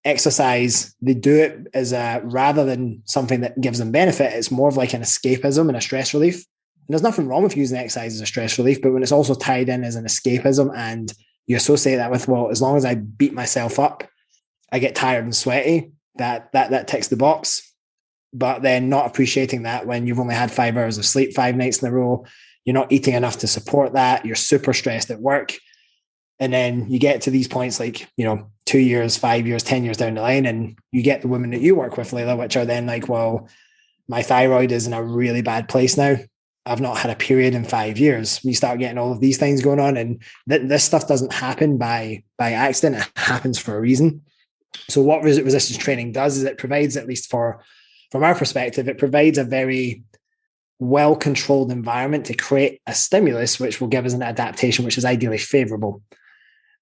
exercise, they do it as rather than something that gives them benefit, it's more of like an escapism and a stress relief. And there's nothing wrong with using exercise as a stress relief, but when it's also tied in as an escapism and you associate that with, well, as long as I beat myself up, I get tired and sweaty, that ticks the box. But then not appreciating that when you've only had 5 hours of sleep 5 nights in a row, you're not eating enough to support that, you're super stressed at work. And then you get to these points like, 2 years, 5 years, 10 years down the line, and you get the women that you work with, Layla, which are then like, well, my thyroid is in a really bad place now. I've not had a period in 5 years. You start getting all of these things going on, and this stuff doesn't happen by accident. It happens for a reason. So what resistance training does is it provides, at least from our perspective, it provides a very well-controlled environment to create a stimulus which will give us an adaptation which is ideally favorable.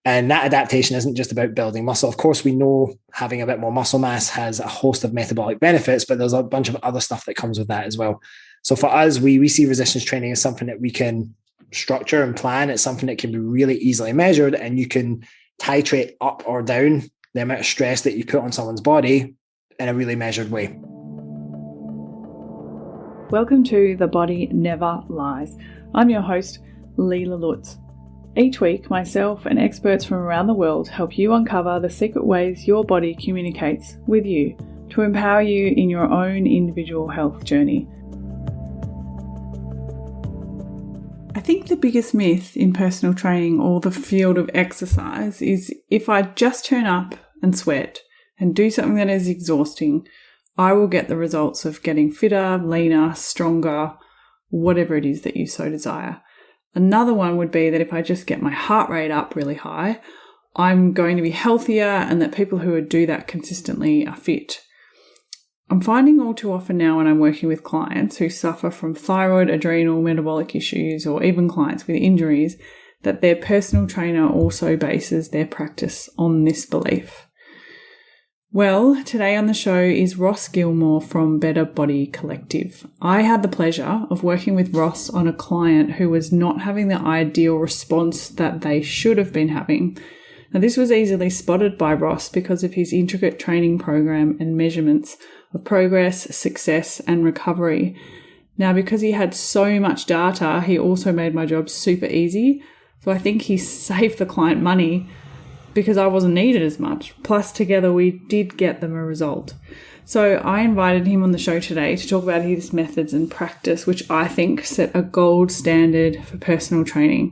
And that adaptation isn't just about building muscle. Of course, we know having a bit more muscle mass has a host of metabolic benefits, but there's a bunch of other stuff that comes with that as well. So for us, we see resistance training as something that we can structure and plan. It's something that can be really easily measured, and you can titrate up or down the amount of stress that you put on someone's body in a really measured way. Welcome to The Body Never Lies. I'm your host, Leela Lutz. Each week, myself and experts from around the world help you uncover the secret ways your body communicates with you to empower you in your own individual health journey. I think the biggest myth in personal training or the field of exercise is if I just turn up and sweat and do something that is exhausting, I will get the results of getting fitter, leaner, stronger, whatever it is that you so desire. Another one would be that if I just get my heart rate up really high, I'm going to be healthier, and that people who would do that consistently are fit. I'm finding all too often now when I'm working with clients who suffer from thyroid, adrenal, metabolic issues, or even clients with injuries, that their personal trainer also bases their practice on this belief. Well, today on the show is Ross Gilmour from Better Body Collective. I had the pleasure of working with Ross on a client who was not having the ideal response that they should have been having. Now, this was easily spotted by Ross because of his intricate training program and measurements of progress, success, and recovery. Now, because he had so much data, he also made my job super easy. So I think he saved the client money because I wasn't needed as much. Plus, together we did get them a result. So I invited him on the show today to talk about his methods and practice, which I think set a gold standard for personal training.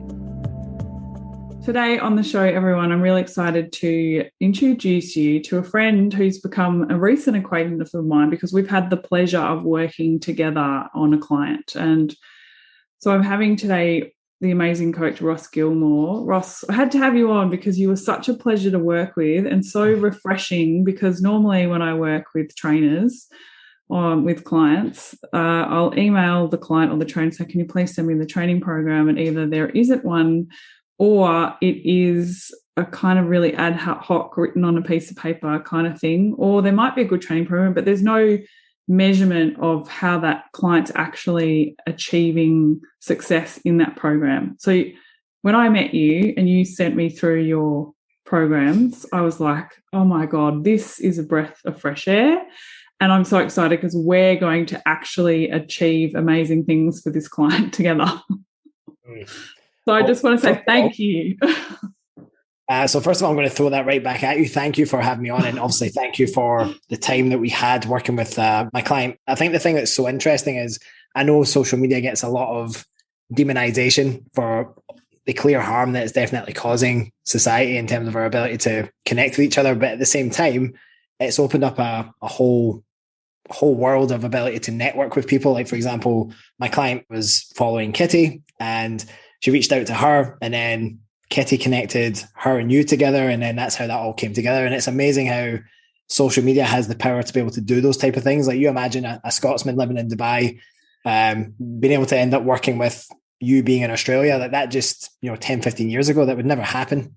Today on the show, everyone, I'm really excited to introduce you to a friend who's become a recent acquaintance of mine because we've had the pleasure of working together on a client. And so I'm having today the amazing coach, Ross Gilmour. Ross, I had to have you on because you were such a pleasure to work with and so refreshing, because normally when I work with trainers, with clients, I'll email the client or the trainer and say, can you please send me the training program? And either there isn't one or it is a kind of really ad hoc written on a piece of paper kind of thing, or there might be a good training program, but there's no measurement of how that client's actually achieving success in that program. So when I met you and you sent me through your programs, I was like, oh my God, this is a breath of fresh air. And I'm so excited because we're going to actually achieve amazing things for this client together. So I just want to say thank you. So first of all, I'm going to throw that right back at you. Thank you for having me on, and obviously thank you for the time that we had working with my client. I think the thing that's so interesting is I know social media gets a lot of demonization for the clear harm that it's definitely causing society in terms of our ability to connect with each other. But at the same time, it's opened up a whole world of ability to network with people. Like, for example, my client was following Kitty and she reached out to her, and then Kitty connected her and you together, and then that's how that all came together. And it's amazing how social media has the power to be able to do those type of things. Like, you imagine a Scotsman living in Dubai, being able to end up working with you being in Australia, that just, 10, 15 years ago, that would never happen.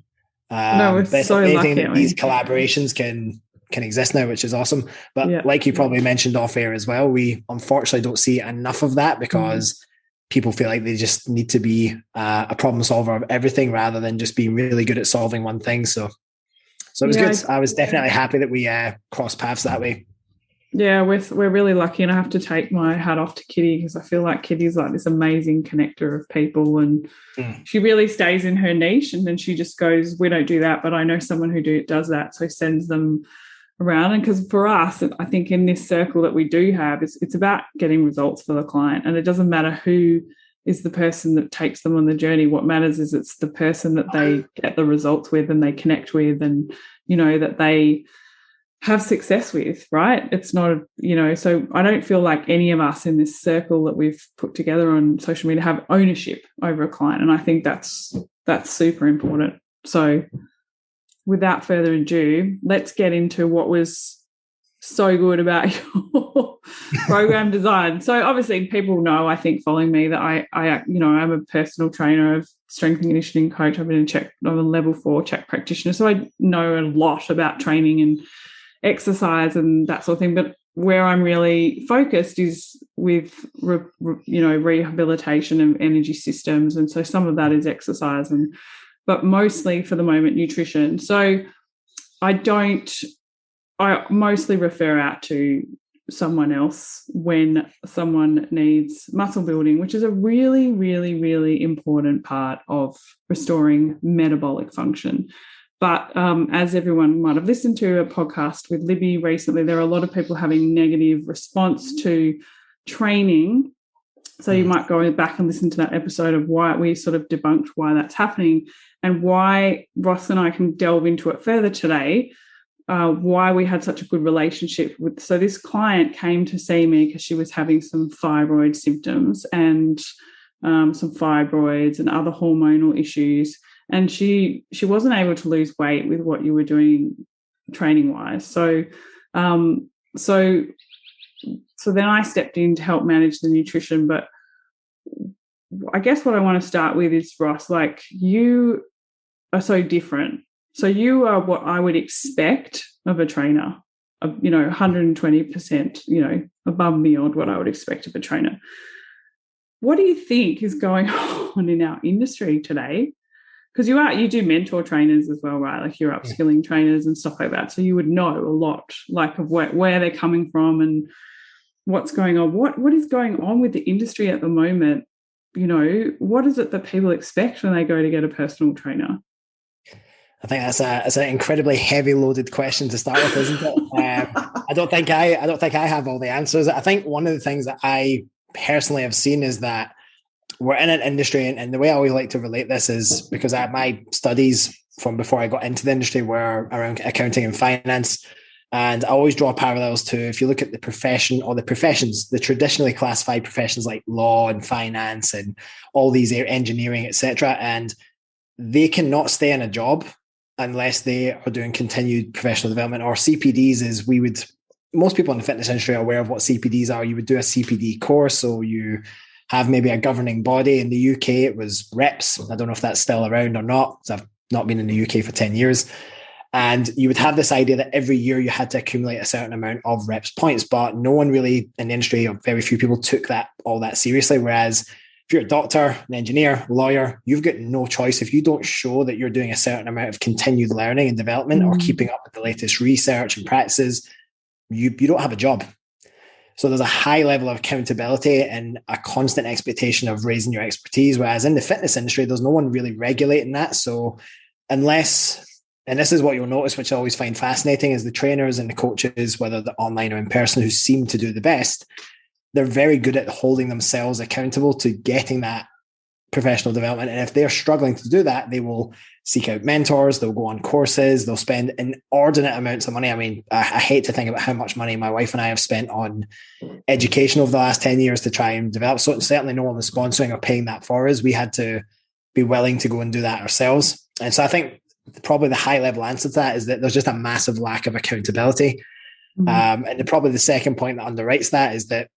No, we're so lucky that these collaborations can exist now, which is awesome. But like you probably mentioned off air as well, we unfortunately don't see enough of that because people feel like they just need to be a problem solver of everything rather than just being really good at solving one thing. So So it was good. I was definitely happy that we crossed paths that way. Yeah, we're really lucky, and I have to take my hat off to Kitty because I feel like Kitty's like this amazing connector of people, and she really stays in her niche, and then she just goes, we don't do that, but I know someone who does that, so sends them around. And because for us, I think in this circle that we do have, it's about getting results for the client, and it doesn't matter who is the person that takes them on the journey. What matters is it's the person that they get the results with and they connect with, and that they have success with, right? It's not, so I don't feel like any of us in this circle that we've put together on social media have ownership over a client. And I think that's super important. So without further ado, let's get into what was so good about your program design. So obviously people know, I think, following me, that I'm a personal trainer, of strength and conditioning coach. I'm a level 4 CHEK practitioner. So I know a lot about training and exercise and that sort of thing, but where I'm really focused is with rehabilitation of energy systems, and so some of that is exercise, but mostly for the moment nutrition. So I mostly refer out to someone else when someone needs muscle building, which is a really, really, really important part of restoring metabolic function. But as everyone might have listened to a podcast with Libby recently, there are a lot of people having negative response to training. So you might go back and listen to that episode of why we sort of debunked why that's happening, and why Ross and I can delve into it further today, why we had such a good relationship with. So this client came to see me because she was having some thyroid symptoms and some fibroids and other hormonal issues. And she wasn't able to lose weight with what you were doing training wise. So then I stepped in to help manage the nutrition. But I guess what I want to start with is, Ross, like, you are so different. So you are what I would expect of a trainer, 120%, above and beyond what I would expect of a trainer. What do you think is going on in our industry today? Because you do mentor trainers as well, right? Like, you're upskilling trainers and stuff like that. So you would know a lot, like, of where they're coming from and what's going on. What is going on with the industry at the moment? What is it that people expect when they go to get a personal trainer? I think that's an incredibly heavy loaded question to start with, isn't it? I don't think I have all the answers. I think one of the things that I personally have seen is that we're in an industry, and the way I always like to relate this is because my studies from before I got into the industry were around accounting and finance. And I always draw parallels to, if you look at the profession or the professions, the traditionally classified professions like law and finance and all these engineering, etc. And they cannot stay in a job unless they are doing continued professional development, or CPDs, as most people in the fitness industry are aware of what CPDs are. You would do a CPD course, so you have maybe a governing body. In the UK, it was reps. I don't know if that's still around or not, because I've not been in the UK for 10 years. And you would have this idea that every year you had to accumulate a certain amount of reps points, but no one really in the industry, or very few people, took all that seriously. Whereas if you're a doctor, an engineer, lawyer, you've got no choice. If you don't show that you're doing a certain amount of continued learning and development, or keeping up with the latest research and practices, you don't have a job. So there's a high level of accountability and a constant expectation of raising your expertise. Whereas in the fitness industry, there's no one really regulating that. So unless, and this is what you'll notice, which I always find fascinating, is the trainers and the coaches, whether they're online or in person, who seem to do the best, they're very good at holding themselves accountable to getting that professional development. And if they're struggling to do that, they will seek out mentors, they'll go on courses, they'll spend inordinate amounts of money. I mean, I hate to think about how much money my wife and I have spent on education over the last 10 years to try and develop. So certainly no one was sponsoring or paying that for us. We had to be willing to go and do that ourselves. And so I think probably the high level answer to that is that there's just a massive lack of accountability. And probably the second point that underwrites that is that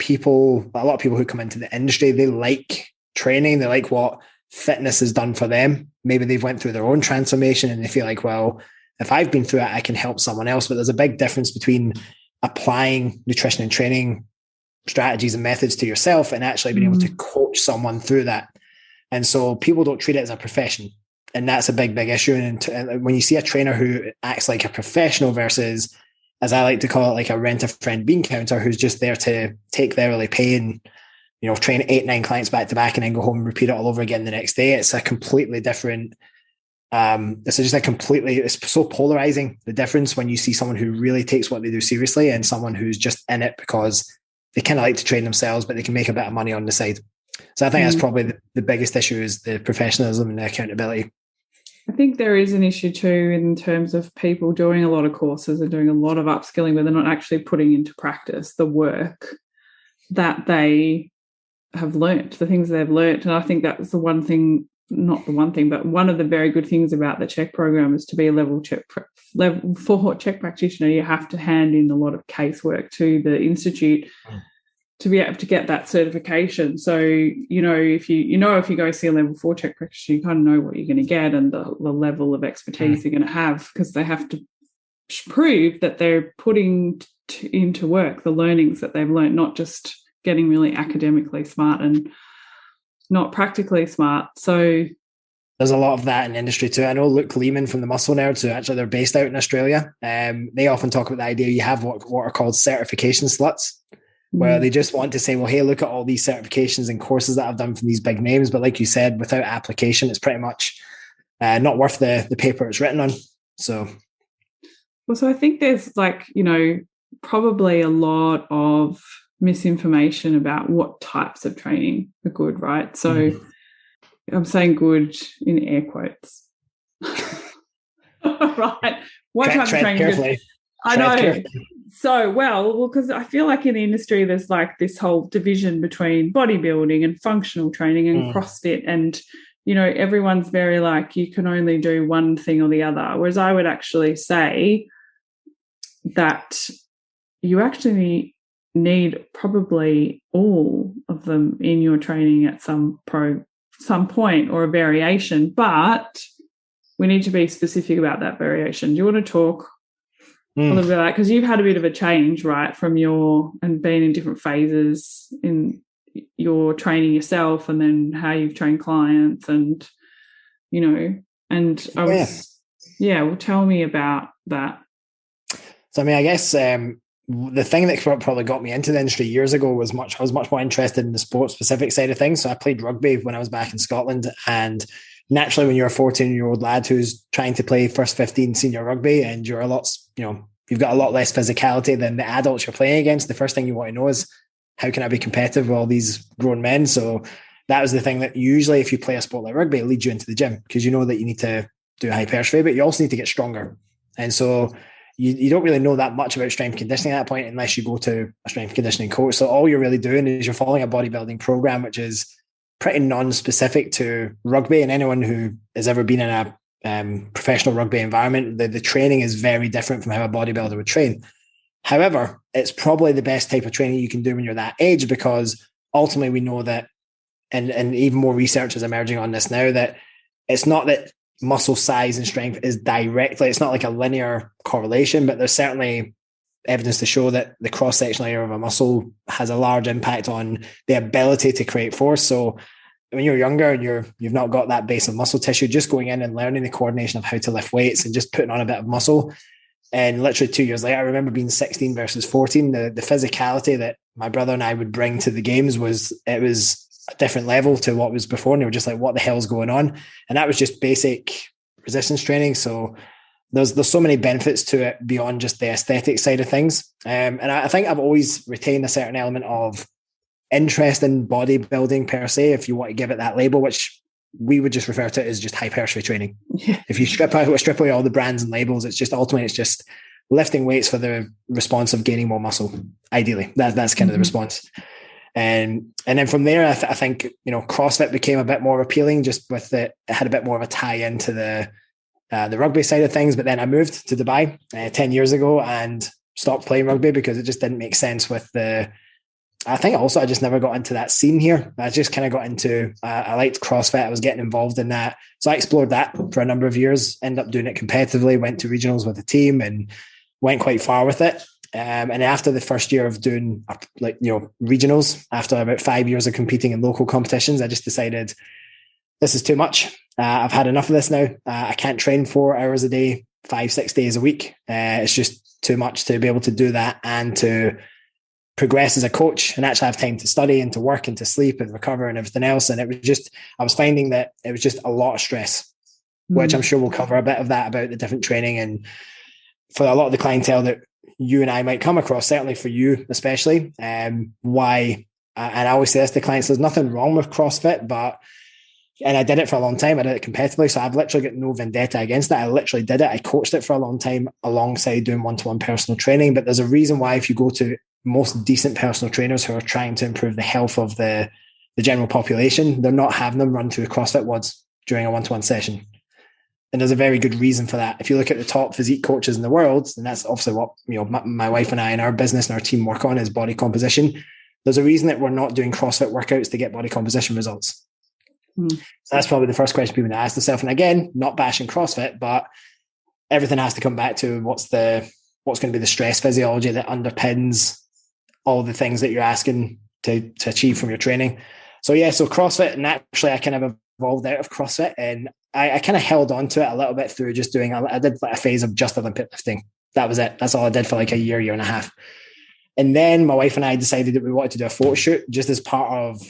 a lot of people who come into the industry, they like training, they like what fitness has done for them. Maybe they've went through their own transformation and they feel like, well, if I've been through it, I can help someone else. But there's a big difference between applying nutrition and training strategies and methods to yourself and actually being able to coach someone through that. And so people don't treat it as a profession. And that's a big issue. And when you see a trainer who acts like a professional versus, as I like to call it, like a rent-a-friend bean counter, who's just there to take their hourly pay and, train 8-9 clients back to back and then go home and repeat it all over again the next day. It's a completely different, it's so polarizing, the difference when you see someone who really takes what they do seriously and someone who's just in it because they kind of like to train themselves, but they can make a bit of money on the side. So I think that's probably the biggest issue, is the professionalism and the accountability. I think there is an issue too in terms of people doing a lot of courses and doing a lot of upskilling, but they're not actually putting into practice the work that they have learnt, the things they've learnt. And I think that's one of the very good things about the CHEK program is to be a level 4 CHEK practitioner. You have to hand in a lot of casework to the institute to be able to get that certification. So, if you go see a level 4 CHEK practitioner, you kind of know what you're going to get and the level of expertise you're going to have, because they have to prove that they're putting into work the learnings that they've learned, not just getting really academically smart and not practically smart. So there's a lot of that in the industry too. I know Luke Lehman from the Muscle Nerds, who actually they're based out in Australia. They often talk about the idea you have what are called certification sluts, where they just want to say, well, hey, look at all these certifications and courses that I've done from these big names. But like you said, without application, it's pretty much not worth the paper it's written on. So I think there's probably a lot of misinformation about what types of training are good, right? So I'm saying good in air quotes. Right. What type of training is good? I know. Carefully. So, well, because I feel like in the industry there's like this whole division between bodybuilding and functional training and CrossFit, and, everyone's very like, you can only do one thing or the other. Whereas I would actually say that you actually need probably all of them in your training at some point, or a variation, but we need to be specific about that variation. Do you want to talk a little bit about that? Because you've had a bit of a change, right, and been in different phases in your training yourself, and then how you've trained clients, and well, tell me about that. So, I guess the thing that probably got me into the industry years ago was I was much more interested in the sport-specific side of things. So I played rugby when I was back in Scotland, and naturally, when you're a 14-year-old lad who's trying to play first 15 senior rugby, and you're you've got a lot less physicality than the adults you're playing against, the first thing you want to know is, how can I be competitive with all these grown men? So that was the thing that usually, if you play a sport like rugby, it leads you into the gym, because you know that you need to do hypertrophy, but you also need to get stronger. And so you don't really know that much about strength conditioning at that point unless you go to a strength conditioning coach. So all you're really doing is you're following a bodybuilding program, which is pretty non-specific to rugby. And anyone who has ever been in a professional rugby environment, the training is very different from how a bodybuilder would train. However, it's probably the best type of training you can do when you're that age, because ultimately we know that, and even more research is emerging on this now, that it's not that muscle size and strength is directly, it's not like a linear correlation, but there's certainly evidence to show that the cross-sectional area of a muscle has a large impact on the ability to create force. So when you're younger and you've not got that base of muscle tissue, just going in and learning the coordination of how to lift weights and just putting on a bit of muscle, and literally 2 years later, I remember being 16 versus 14, the physicality that my brother and I would bring to the games was a different level to what was before. And they were just like, what the hell's going on? And that was just basic resistance training. So there's so many benefits to it beyond just the aesthetic side of things. And I think I've always retained a certain element of interest in bodybuilding per se, if you want to give it that label, which we would just refer to it as just hypertrophy training. Yeah. If you strip away all the brands and labels, it's just lifting weights for the response of gaining more muscle. Ideally, that's kind of the response. And then from there, I think CrossFit became a bit more appealing, just with it had a bit more of a tie into the rugby side of things. But then I moved to Dubai 10 years ago and stopped playing rugby because it just didn't make sense with I think also I just never got into that scene here. I just kind of got into, I liked CrossFit. I was getting involved in that. So I explored that for a number of years, ended up doing it competitively, went to regionals with the team and went quite far with it. And after the first year of doing regionals, after about 5 years of competing in local competitions, I just decided this is too much. I've had enough of this now. I can't train 4 hours a day, 5-6 days a week. It's just too much to be able to do that and to progress as a coach and actually have time to study and to work and to sleep and recover and everything else. And it was just, I was finding that it was just a lot of stress, which I'm sure we'll cover a bit of that about the different training. And for a lot of the clientele that you and I might come across, certainly for you especially, why, and I always say this to clients, there's nothing wrong with CrossFit, and I did it for a long time. I did it competitively. So I've literally got no vendetta against it. I literally did it. I coached it for a long time alongside doing one-to-one personal training. But there's a reason why, if you go to most decent personal trainers who are trying to improve the health of the general population, they're not having them run through CrossFit WODs during a one-to-one session. And there's a very good reason for that. If you look at the top physique coaches in the world, and that's obviously what my wife and I and our business and our team work on, is body composition. There's a reason that we're not doing CrossFit workouts to get body composition results. So that's probably the first question people need to ask themselves. And again, not bashing CrossFit, but everything has to come back to what's going to be the stress physiology that underpins all the things that you're asking to achieve from your training. So CrossFit, naturally I kind of evolved out of CrossFit, and I kind of held on to it a little bit through just doing, I did like a phase of just Olympic lifting. That was it. That's all I did for like a year and a half. And then my wife and I decided that we wanted to do a photo shoot just as part of,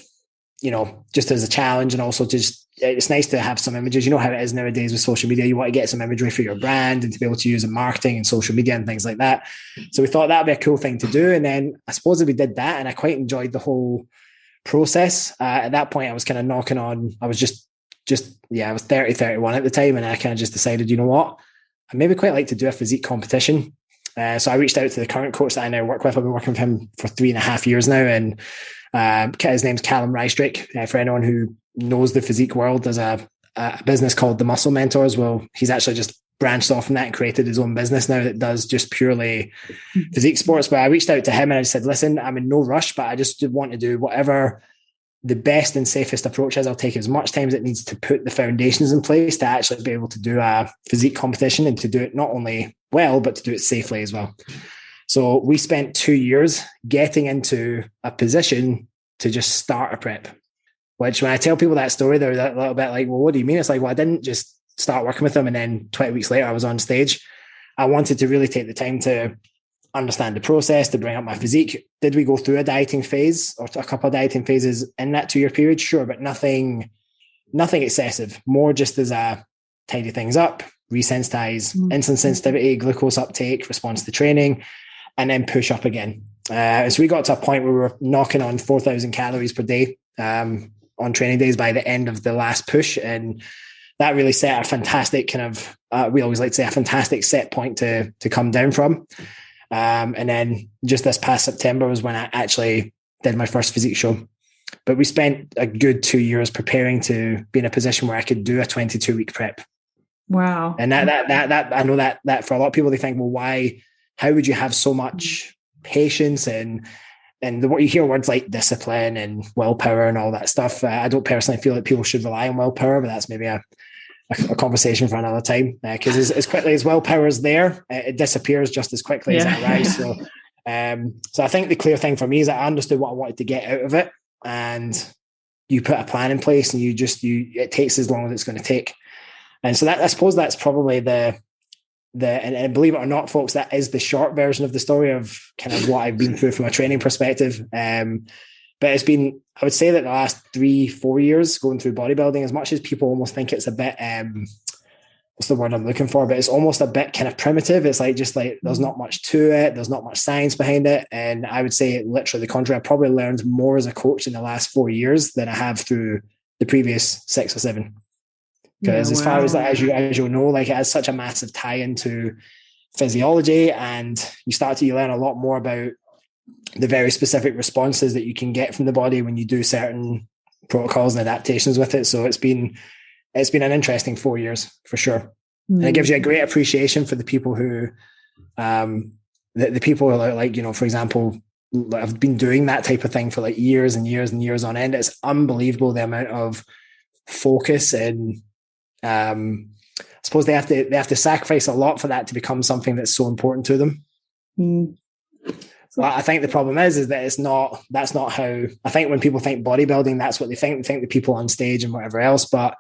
just as a challenge, and also just, it's nice to have some images. You know how it is nowadays with social media. You want to get some imagery for your brand and to be able to use in marketing and social media and things like that. So we thought that would be a cool thing to do. And then I suppose we did that, and I quite enjoyed the whole process. At that point, I was kind of knocking on, I was I was 30, 31 at the time. And I kind of just decided, you know what, I maybe quite like to do a physique competition. So I reached out to the current coach that I now work with. I've been working with him for 3.5 years now. And his name's Callum Rystrick. For anyone who knows the physique world, there's a business called the Muscle Mentors. Well, he's actually just branched off from that and created his own business now that does just purely physique sports. But I reached out to him and I said, listen, I'm in no rush, but I just want to do whatever the best and safest approach is. I'll take as much time as it needs to put the foundations in place to actually be able to do a physique competition, and to do it not only well, but to do it safely as well. So we spent 2 years getting into a position to just start a prep, which when I tell people that story, they're a little bit like, well, what do you mean? It's like, well, I didn't just start working with them and then 20 weeks later I was on stage. I wanted to really take the time to understand the process, to bring up my physique. Did we go through a dieting phase or a couple of dieting phases in that 2 year period? Sure, but nothing excessive. More just as a tidy things up, resensitize, insulin sensitivity, glucose uptake, response to training, and then push up again. So we got to a point where we were knocking on 4,000 calories per day on training days by the end of the last push. And that really set a fantastic kind of, we always like to say, a fantastic set point to come down from. And then just this past September was when I actually did my first physique show. But we spent a good 2 years preparing to be in a position where I could do a 22-week prep. Wow. And that I know that for a lot of people, they think, well, how would you have so much patience and what you hear words like discipline and willpower and all that stuff. I don't personally feel that people should rely on willpower, but that's maybe a conversation for another time, because as quickly as willpower is there, it disappears just as quickly as it arrives. So I think the clear thing for me is that I understood what I wanted to get out of it, and you put a plan in place, and it takes as long as it's going to take. And so that, I suppose that's probably and believe it or not, folks, that is the short version of the story of kind of what I've been through from a training perspective. But it's been, I would say that the last 3-4 years going through bodybuilding, as much as people almost think it's a bit, what's the word I'm looking for? But it's almost a bit kind of primitive. It's like, just like, there's not much to it. There's not much science behind it. And I would say literally the contrary. I probably learned more as a coach in the last 4 years than I have through the previous 6 or 7. Because as far as that, as you know, like, it has such a massive tie into physiology, and you learn a lot more about the very specific responses that you can get from the body when you do certain protocols and adaptations with it. So it's been an interesting 4 years for sure. And it gives you a great appreciation for the people who, the people who are like, for example, I've been doing that type of thing for like years and years and years on end. It's unbelievable the amount of focus and, I suppose they have to sacrifice a lot for that to become something that's so important to them. Well, I think the problem is that that's not how, I think when people think bodybuilding, that's what they think. They think the people on stage and whatever else. But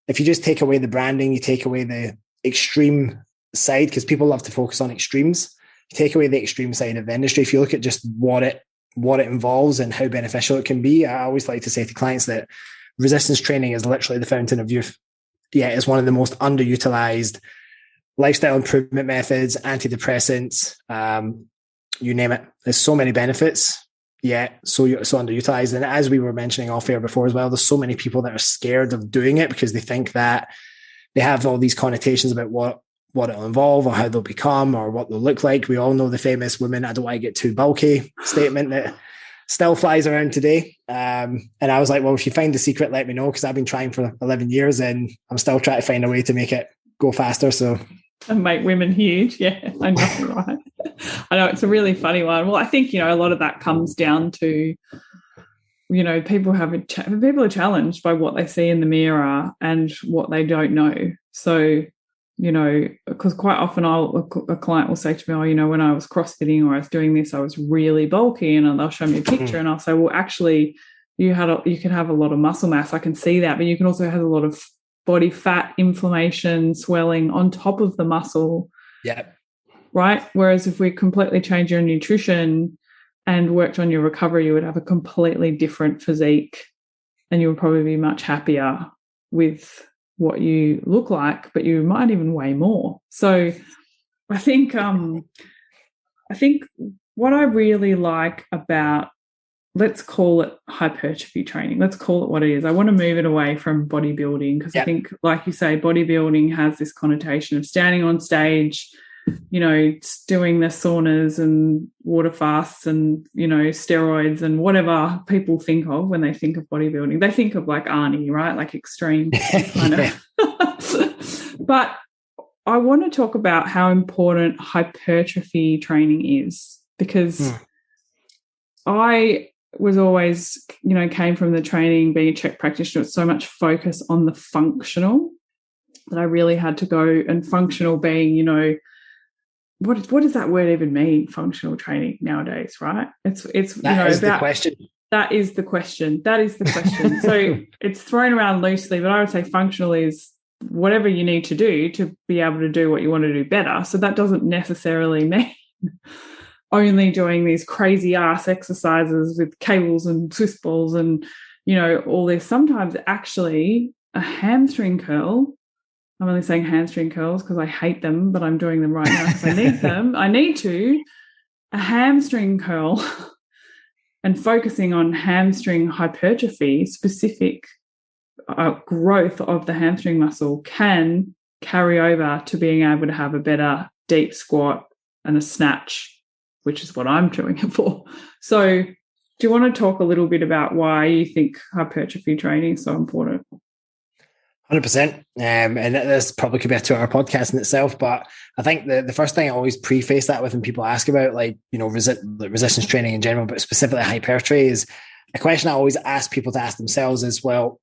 if you just take away the branding, you take away the extreme side, because people love to focus on extremes. You take away the extreme side of the industry. If you look at just what it involves and how beneficial it can be, I always like to say to clients that resistance training is literally the fountain of youth. Yeah, it's one of the most underutilized lifestyle improvement methods, antidepressants, you name it. There's so many benefits, yet so underutilized. And as we were mentioning off air before as well, there's so many people that are scared of doing it because they think that they have all these connotations about what it'll involve or how they'll become or what they'll look like. We all know the famous women, I don't want to get too bulky statement that still flies around today. And I was like, well, if you find the secret, let me know, because I've been trying for 11 years and I'm still trying to find a way to make it go faster. So and make women huge. Yeah, I know, right? I know, it's a really funny one. Well, I think, a lot of that comes down to, people are challenged by what they see in the mirror and what they don't know. So, because quite often a client will say to me, when I was CrossFitting or I was doing this, I was really bulky, and they'll show me a picture and I'll say, well, actually, you can have a lot of muscle mass. I can see that, but you can also have a lot of body fat, inflammation, swelling on top of the muscle. Yeah. Right? Whereas if we completely change your nutrition and worked on your recovery, you would have a completely different physique and you would probably be much happier with what you look like, but you might even weigh more. So I think what I really like about, let's call it hypertrophy training. Let's call it what it is. I want to move it away from bodybuilding because I think, like you say, bodybuilding has this connotation of standing on stage, doing the saunas and water fasts and, steroids and whatever people think of when they think of bodybuilding. They think of like Arnie, right? Like extreme kind of. But I want to talk about how important hypertrophy training is, because I was always, came from the training, being a Czech practitioner, with so much focus on the functional that I really had to go, and functional being, what does that word even mean? Functional training nowadays, right? It's the question. That is the question. So it's thrown around loosely, but I would say functional is whatever you need to do to be able to do what you want to do better. So that doesn't necessarily mean only doing these crazy ass exercises with cables and Swiss balls and, all this. Sometimes actually a hamstring curl, I'm only saying hamstring curls because I hate them, but I'm doing them right now because I need them. A hamstring curl and focusing on hamstring hypertrophy, specific growth of the hamstring muscle can carry over to being able to have a better deep squat and a snatch, which is what I'm doing it for. So do you want to talk a little bit about why you think hypertrophy training is so important? 100%. And this probably could be a 2-hour podcast in itself, but I think the first thing I always preface that with when people ask about resistance training in general, but specifically hypertrophy, is a question I always ask people to ask themselves is, well,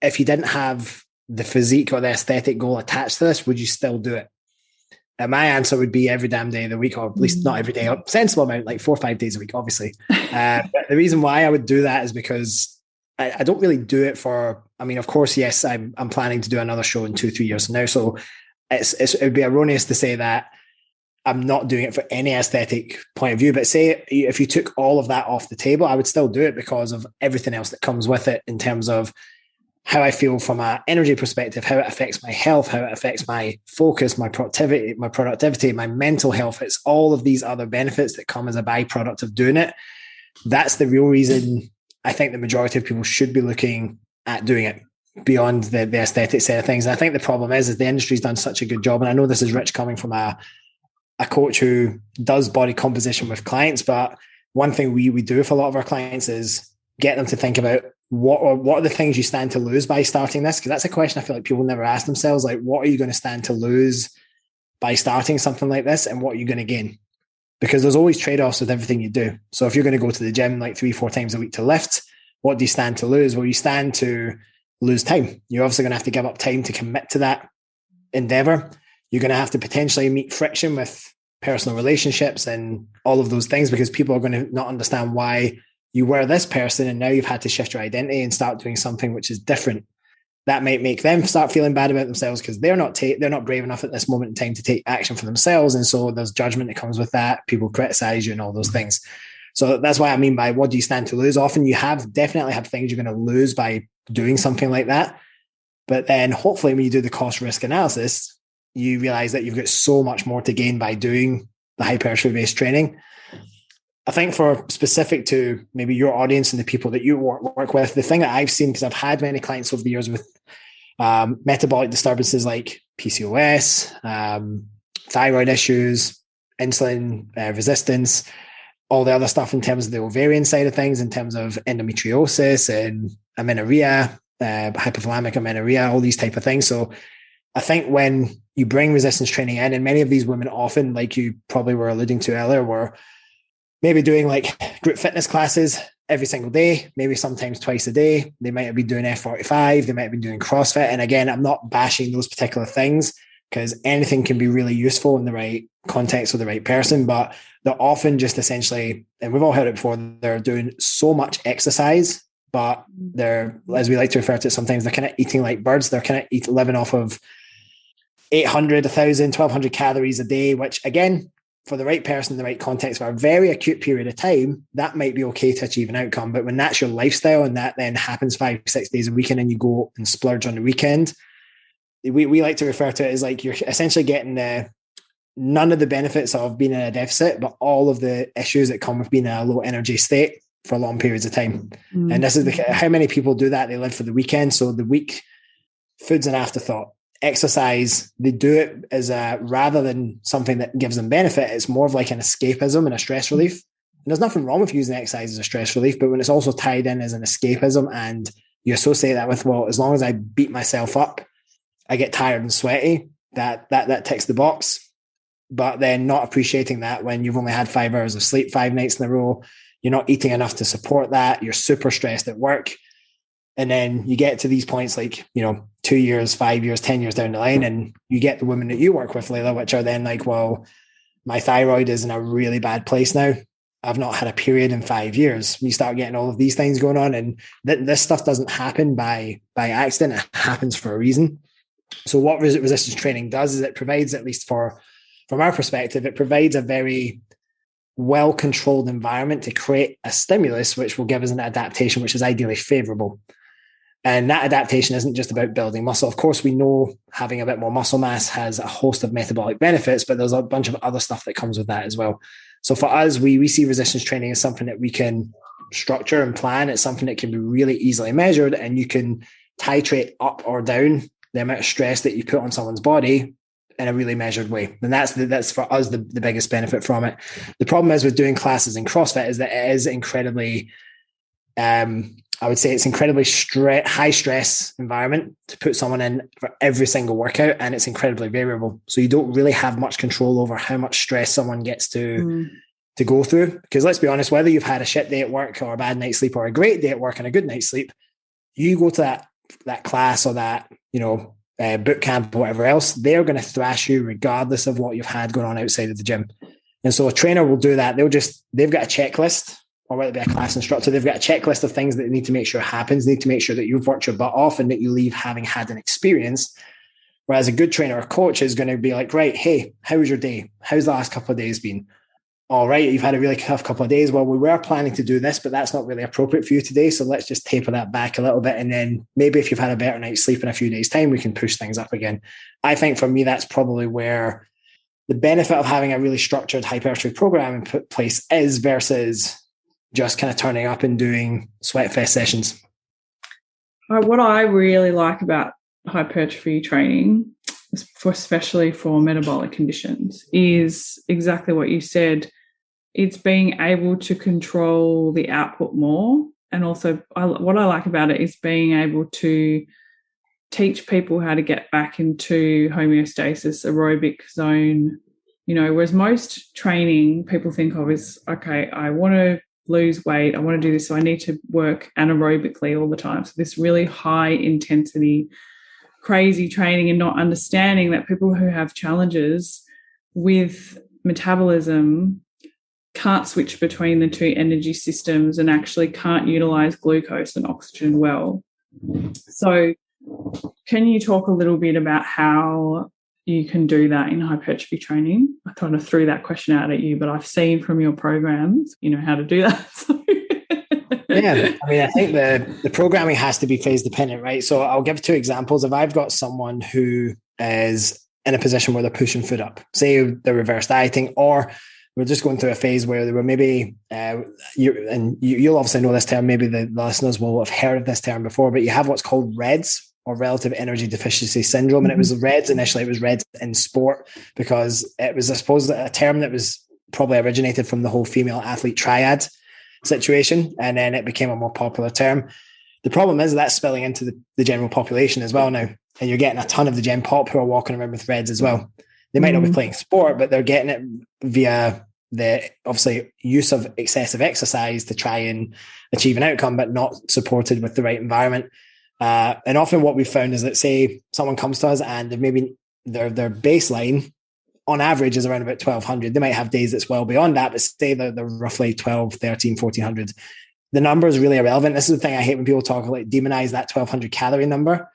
if you didn't have the physique or the aesthetic goal attached to this, would you still do it? And my answer would be every damn day of the week, or at least not every day, a sensible amount, like 4 or 5 days a week, obviously. But the reason why I would do that is because I don't really do it for, of course, yes, I'm planning to do another show in 2-3 years from now. So it would be erroneous to say that I'm not doing it for any aesthetic point of view. But say if you took all of that off the table, I would still do it because of everything else that comes with it in terms of how I feel from an energy perspective, how it affects my health, how it affects my focus, my productivity, my mental health. It's all of these other benefits that come as a byproduct of doing it. That's the real reason I think the majority of people should be looking at doing it beyond the aesthetic side of things. And I think the problem is the industry's done such a good job. And I know this is Rich coming from a coach who does body composition with clients, but one thing we do with a lot of our clients is get them to think about what are the things you stand to lose by starting this? Because that's a question I feel like people never ask themselves. Like, what are you going to stand to lose by starting something like this? And what are you going to gain? Because there's always trade-offs with everything you do. So if you're going to go to the gym like 3-4 times a week to lift, what do you stand to lose? Well, you stand to lose time. You're obviously going to have to give up time to commit to that endeavor. You're going to have to potentially meet friction with personal relationships and all of those things, because people are going to not understand why you were this person and now you've had to shift your identity and start doing something which is different. that might make them start feeling bad about themselves because they're not brave enough at this moment in time to take action for themselves. And so there's judgment that comes with that. People criticize you and all those things. So that's why I mean by what do you stand to lose? Often you definitely have things you're going to lose by doing something like that. But then hopefully when you do the cost risk analysis, you realize that you've got so much more to gain by doing the hypertrophy based training. I think for specific to maybe your audience and the people that you work with, the thing that I've seen, because I've had many clients over the years with metabolic disturbances like PCOS, thyroid issues, insulin resistance, all the other stuff in terms of the ovarian side of things, in terms of endometriosis and amenorrhea, hypothalamic amenorrhea, all these type of things. So I think when you bring resistance training in, and many of these women often, like you probably were alluding to earlier, were maybe doing like group fitness classes every single day, maybe sometimes twice a day. They might have been doing F45, they might have been doing CrossFit. And again, I'm not bashing those particular things because anything can be really useful in the right context with the right person, but they're often just essentially, and we've all heard it before, they're doing so much exercise, but they're, as we like to refer to it sometimes, they're kind of eating like birds. They're kind of living off of 800, 1,000, 1,200 calories a day, which again, for the right person in the right context for a very acute period of time, that might be okay to achieve an outcome. But when that's your lifestyle and that then happens 5-6 days a week and then you go and splurge on the weekend, we like to refer to it as like you're essentially getting none of the benefits of being in a deficit, but all of the issues that come with being in a low energy state for long periods of time. Mm. And this is how many people do that. They live for the weekend. So the week, food's an afterthought. Exercise, they do it as rather than something that gives them benefit, it's more of like an escapism and a stress relief. And there's nothing wrong with using exercise as a stress relief, but when it's also tied in as an escapism and you associate that with, well, as long as I beat myself up, I get tired and sweaty, that ticks the box. But then not appreciating that when you've only had 5 hours of sleep 5 nights in a row, you're not eating enough to support that, you're super stressed at work. And then you get to these points like, 2 years, 5 years, 10 years down the line, and you get the women that you work with, Layla, which are then like, well, my thyroid is in a really bad place now. I've not had a period in 5 years. You start getting all of these things going on, and this stuff doesn't happen by accident. It happens for a reason. So what resistance training does is it provides, at least from our perspective, it provides a very well-controlled environment to create a stimulus, which will give us an adaptation, which is ideally favorable. And that adaptation isn't just about building muscle. Of course, we know having a bit more muscle mass has a host of metabolic benefits, but there's a bunch of other stuff that comes with that as well. So for us, we see resistance training as something that we can structure and plan. It's something that can be really easily measured, and you can titrate up or down the amount of stress that you put on someone's body in a really measured way. And that's for us the biggest benefit from it. The problem is with doing classes in CrossFit is that it is incredibly, I would say it's incredibly high stress environment to put someone in for every single workout, and it's incredibly variable. So you don't really have much control over how much stress someone gets to go through. Because let's be honest, whether you've had a shit day at work or a bad night's sleep or a great day at work and a good night's sleep, you go to that class or that, boot camp or whatever else, they're going to thrash you regardless of what you've had going on outside of the gym. And so a trainer will do that. They've got a checklist, or whether it be a class instructor, they've got a checklist of things that they need to make sure happens. They need to make sure that you've worked your butt off and that you leave having had an experience. Whereas a good trainer or coach is going to be like, right, hey, how was your day? How's the last couple of days been? All right, you've had a really tough couple of days. Well, we were planning to do this, but that's not really appropriate for you today. So let's just taper that back a little bit. And then maybe if you've had a better night's sleep in a few days' time, we can push things up again. I think for me, that's probably where the benefit of having a really structured hypertrophy program in place is versus just kind of turning up and doing sweatfest sessions. What I really like about hypertrophy training, especially for metabolic conditions, is exactly what you said. It's being able to control the output more. And also what I like about it is being able to teach people how to get back into homeostasis, aerobic zone, whereas most training people think of is, okay, I want to lose weight, I want to do this, so I need to work anaerobically all the time. So this really high intensity, crazy training, and not understanding that people who have challenges with metabolism can't switch between the two energy systems and actually can't utilize glucose and oxygen well. So Can you talk a little bit about how you can do that in hypertrophy training? I kind of threw that question out at you, but I've seen from your programs, you know, how to do that. So. Yeah, I mean, I think the programming has to be phase dependent, right? So I'll give 2 examples. If I've got someone who is in a position where they're pushing food up, say they're reverse dieting, or we're just going through a phase where they were maybe, you'll obviously know this term, maybe the listeners will have heard of this term before, but you have what's called REDS, or relative energy deficiency syndrome. And it was REDS initially, it was REDS in sport, because it was, I suppose, a term that was probably originated from the whole female athlete triad situation. And then it became a more popular term. The problem is that's spilling into the general population as well now. And you're getting a ton of the gen pop who are walking around with REDS as well. They might not be playing sport, but they're getting it via the obviously use of excessive exercise to try and achieve an outcome, but not supported with the right environment. And often what we've found is that, say someone comes to us and maybe their baseline on average is around about 1200. They might have days that's well beyond that, but say they're roughly 12, 13, 1400. The number is really irrelevant. This is the thing I hate when people talk, like, demonize that 1200 calorie number.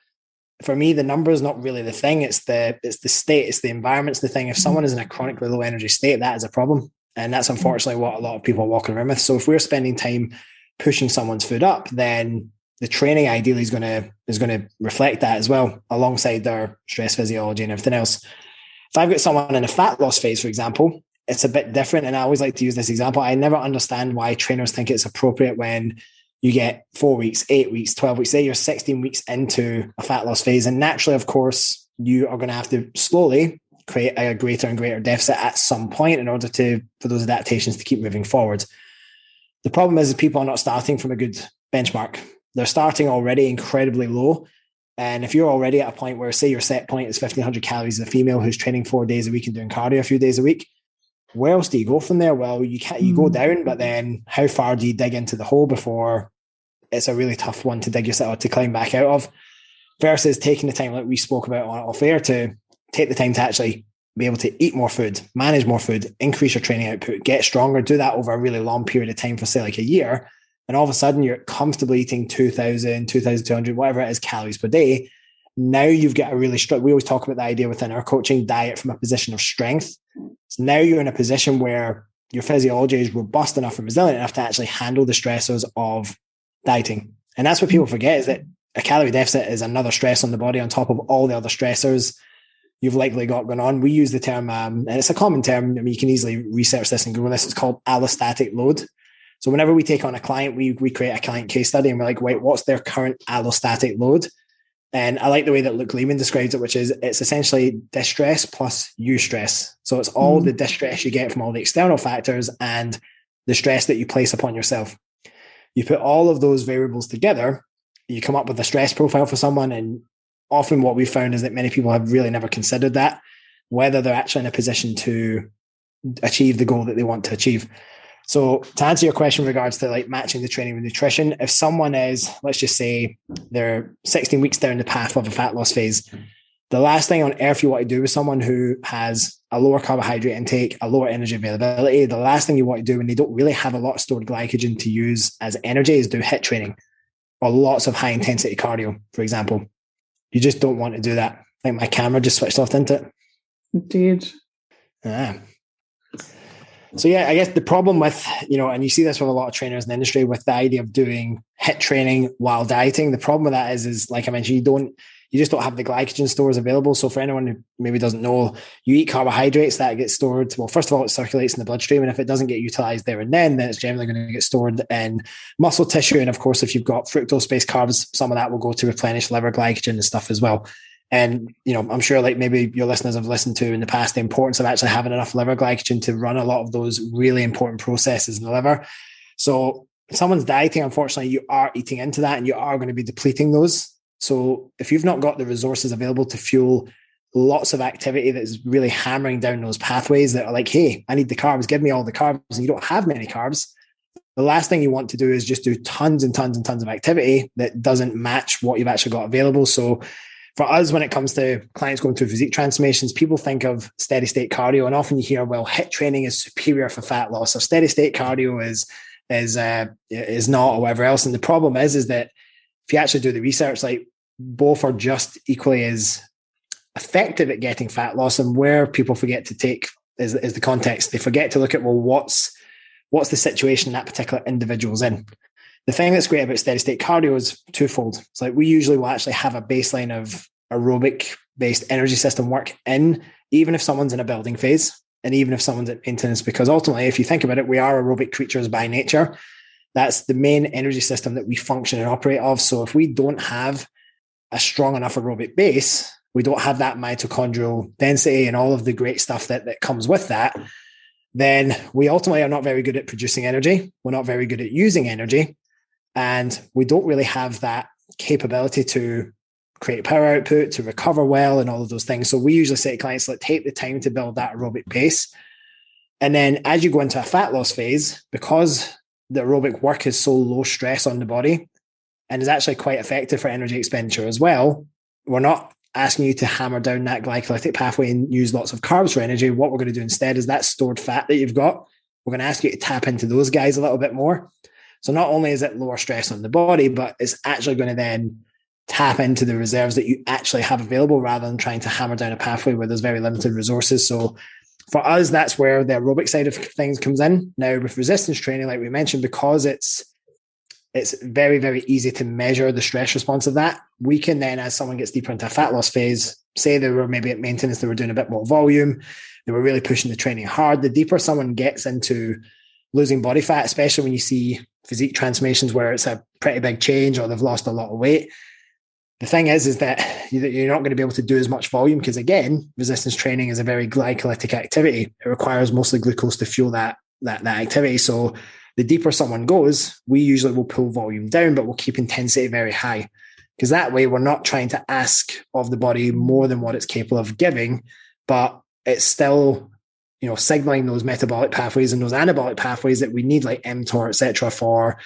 For me, the number is not really the thing. It's the state, it's the environment's the thing. If someone is in a chronically low energy state, that is a problem. And that's unfortunately what a lot of people are walking around with. So if we're spending time pushing someone's food up, then the training ideally is going to reflect that as well, alongside their stress physiology and everything else. If I've got someone in a fat loss phase, for example, it's a bit different. And I always like to use this example. I never understand why trainers think it's appropriate when you get 4 weeks, 8 weeks, 12 weeks, say you're 16 weeks into a fat loss phase. And naturally, of course, you are going to have to slowly create a greater and greater deficit at some point in order for those adaptations to keep moving forward. The problem is that people are not starting from a good benchmark. They're starting already incredibly low. And if you're already at a point where, say, your set point is 1,500 calories as a female who's training 4 days a week and doing cardio a few days a week, where else do you go from there? Well, you go down, but then how far do you dig into the hole before it's a really tough one to dig yourself to climb back out of, versus taking the time, like we spoke about on off air, to take the time to actually be able to eat more food, manage more food, increase your training output, get stronger, do that over a really long period of time for, say, like a year. And all of a sudden you're comfortably eating 2,000, 2,200, whatever it is, calories per day. Now you've got a really we always talk about the idea within our coaching, diet from a position of strength. So now you're in a position where your physiology is robust enough and resilient enough to actually handle the stressors of dieting. And that's what people forget, is that a calorie deficit is another stress on the body on top of all the other stressors you've likely got going on. We use the term, and it's a common term. I mean, you can easily research this and Google this. It's called allostatic load. So whenever we take on a client, we create a client case study and we're like, wait, what's their current allostatic load? And I like the way that Luke Lehman describes it, which is it's essentially distress plus eustress. So it's all the distress you get from all the external factors and the stress that you place upon yourself. You put all of those variables together, you come up with a stress profile for someone. And often what we've found is that many people have really never considered that, whether they're actually in a position to achieve the goal that they want to achieve. So to answer your question in regards to like matching the training with nutrition, if someone is, let's just say they're 16 weeks down the path of a fat loss phase, the last thing on earth you want to do with someone who has a lower carbohydrate intake, a lower energy availability, the last thing you want to do when they don't really have a lot of stored glycogen to use as energy is do HIIT training or lots of high intensity cardio, for example. You just don't want to do that. I think my camera just switched off, didn't it? It did. So yeah, I guess the problem with, and you see this with a lot of trainers in the industry with the idea of doing HIIT training while dieting. The problem with that is like I mentioned, you just don't have the glycogen stores available. So for anyone who maybe doesn't know, you eat carbohydrates that get stored. Well, first of all, it circulates in the bloodstream. And if it doesn't get utilized there and then it's generally going to get stored in muscle tissue. And of course, if you've got fructose-based carbs, some of that will go to replenish liver glycogen and stuff as well. And, I'm sure like maybe your listeners have listened to in the past, the importance of actually having enough liver glycogen to run a lot of those really important processes in the liver. So if someone's dieting, unfortunately, you are eating into that and you are going to be depleting those. So if you've not got the resources available to fuel lots of activity that's really hammering down those pathways that are like, hey, I need the carbs, give me all the carbs, and you don't have many carbs, the last thing you want to do is just do tons and tons and tons of activity that doesn't match what you've actually got available. So for us, when it comes to clients going through physique transformations, people think of steady state cardio, and often you hear, well, HIIT training is superior for fat loss, or steady state cardio is not, or whatever else. And the problem is that if you actually do the research, like both are just equally as effective at getting fat loss. And where people forget to take is the context. They forget to look at, well, what's the situation that particular individual's in. The thing that's great about steady state cardio is twofold. It's like we usually will actually have a baseline of aerobic based energy system work in, even if someone's in a building phase and even if someone's at maintenance, because ultimately, if you think about it, we are aerobic creatures by nature. That's the main energy system that we function and operate off. So if we don't have a strong enough aerobic base, we don't have that mitochondrial density and all of the great stuff that comes with that, then we ultimately are not very good at producing energy. We're not very good at using energy. And we don't really have that capability to create power output, to recover well, and all of those things. So we usually say to clients, like, take the time to build that aerobic base. And then as you go into a fat loss phase, because the aerobic work is so low stress on the body and is actually quite effective for energy expenditure as well, we're not asking you to hammer down that glycolytic pathway and use lots of carbs for energy. What we're going to do instead is that stored fat that you've got, we're going to ask you to tap into those guys a little bit more. So not only is it lower stress on the body, but it's actually going to then tap into the reserves that you actually have available rather than trying to hammer down a pathway where there's very limited resources. So for us, that's where the aerobic side of things comes in. Now with resistance training, like we mentioned, because it's very, very easy to measure the stress response of that, we can then, as someone gets deeper into a fat loss phase, say they were maybe at maintenance, they were doing a bit more volume, they were really pushing the training hard. The deeper someone gets into losing body fat, especially when you see physique transformations where it's a pretty big change or they've lost a lot of weight, the thing is that you're not going to be able to do as much volume because, again, resistance training is a very glycolytic activity. It requires mostly glucose to fuel that activity. So the deeper someone goes, we usually will pull volume down, but we'll keep intensity very high, because that way we're not trying to ask of the body more than what it's capable of giving, but it's still, signaling those metabolic pathways and those anabolic pathways that we need, like mTOR, etc., for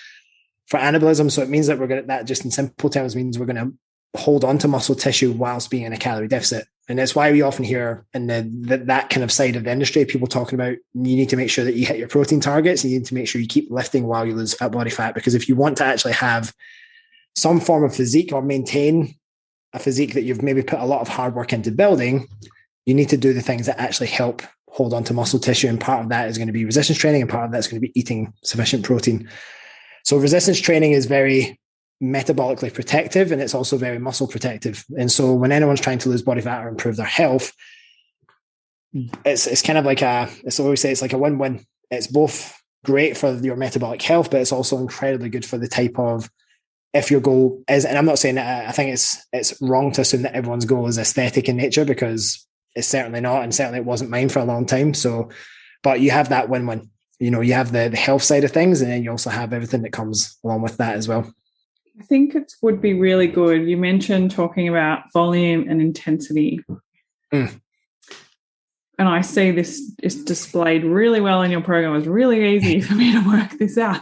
anabolism. So it means that that just in simple terms means we're going to hold on to muscle tissue whilst being in a calorie deficit. And that's why we often hear in that kind of side of the industry, people talking about, you need to make sure that you hit your protein targets. You need to make sure you keep lifting while you lose body fat, because if you want to actually have some form of physique or maintain a physique that you've maybe put a lot of hard work into building, you need to do the things that actually help hold on to muscle tissue. And part of that is going to be resistance training, and part of that's going to be eating sufficient protein. So resistance training is very metabolically protective, and it's also very muscle protective. And so when anyone's trying to lose body fat or improve their health, it's kind of like it's always say it's like a win-win. It's both great for your metabolic health, but it's also incredibly good for the type of, if your goal is, and I'm not saying that, I think it's wrong to assume that everyone's goal is aesthetic in nature, because it's certainly not, and certainly it wasn't mine for a long time. So, but you have that win-win. You have the health side of things, and then you also have everything that comes along with that as well. I think it would be really good. You mentioned talking about volume and intensity. And I see this is displayed really well in your program. It was really easy for me to work this out,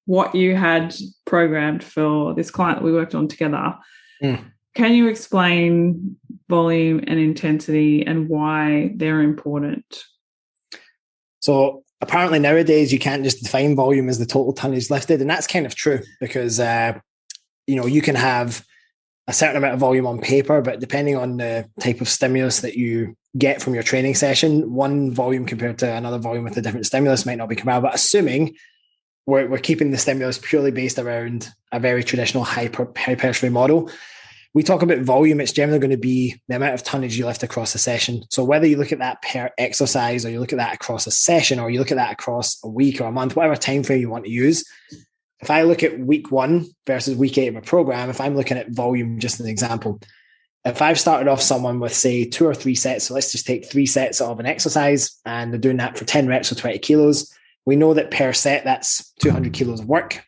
what you had programmed for this client that we worked on together. Can you explain volume and intensity and why they're important? So apparently nowadays you can't just define volume as the total tonnage lifted. And that's kind of true, because, you can have a certain amount of volume on paper, but depending on the type of stimulus that you get from your training session, one volume compared to another volume with a different stimulus might not be comparable. But assuming we're keeping the stimulus purely based around a very traditional hypertrophy model, we talk about volume, it's generally going to be the amount of tonnage you lift across a session. So whether you look at that per exercise, or you look at that across a session, or you look at that across a week or a month, whatever time frame you want to use. If I look at week 1 versus week 8 of a program, if I'm looking at volume, just an example, if I've started off someone with, say, 2 or 3 sets, so let's just take 3 sets of an exercise, and they're doing that for 10 reps or 20 kilos, we know that per set, that's 200 kilos of work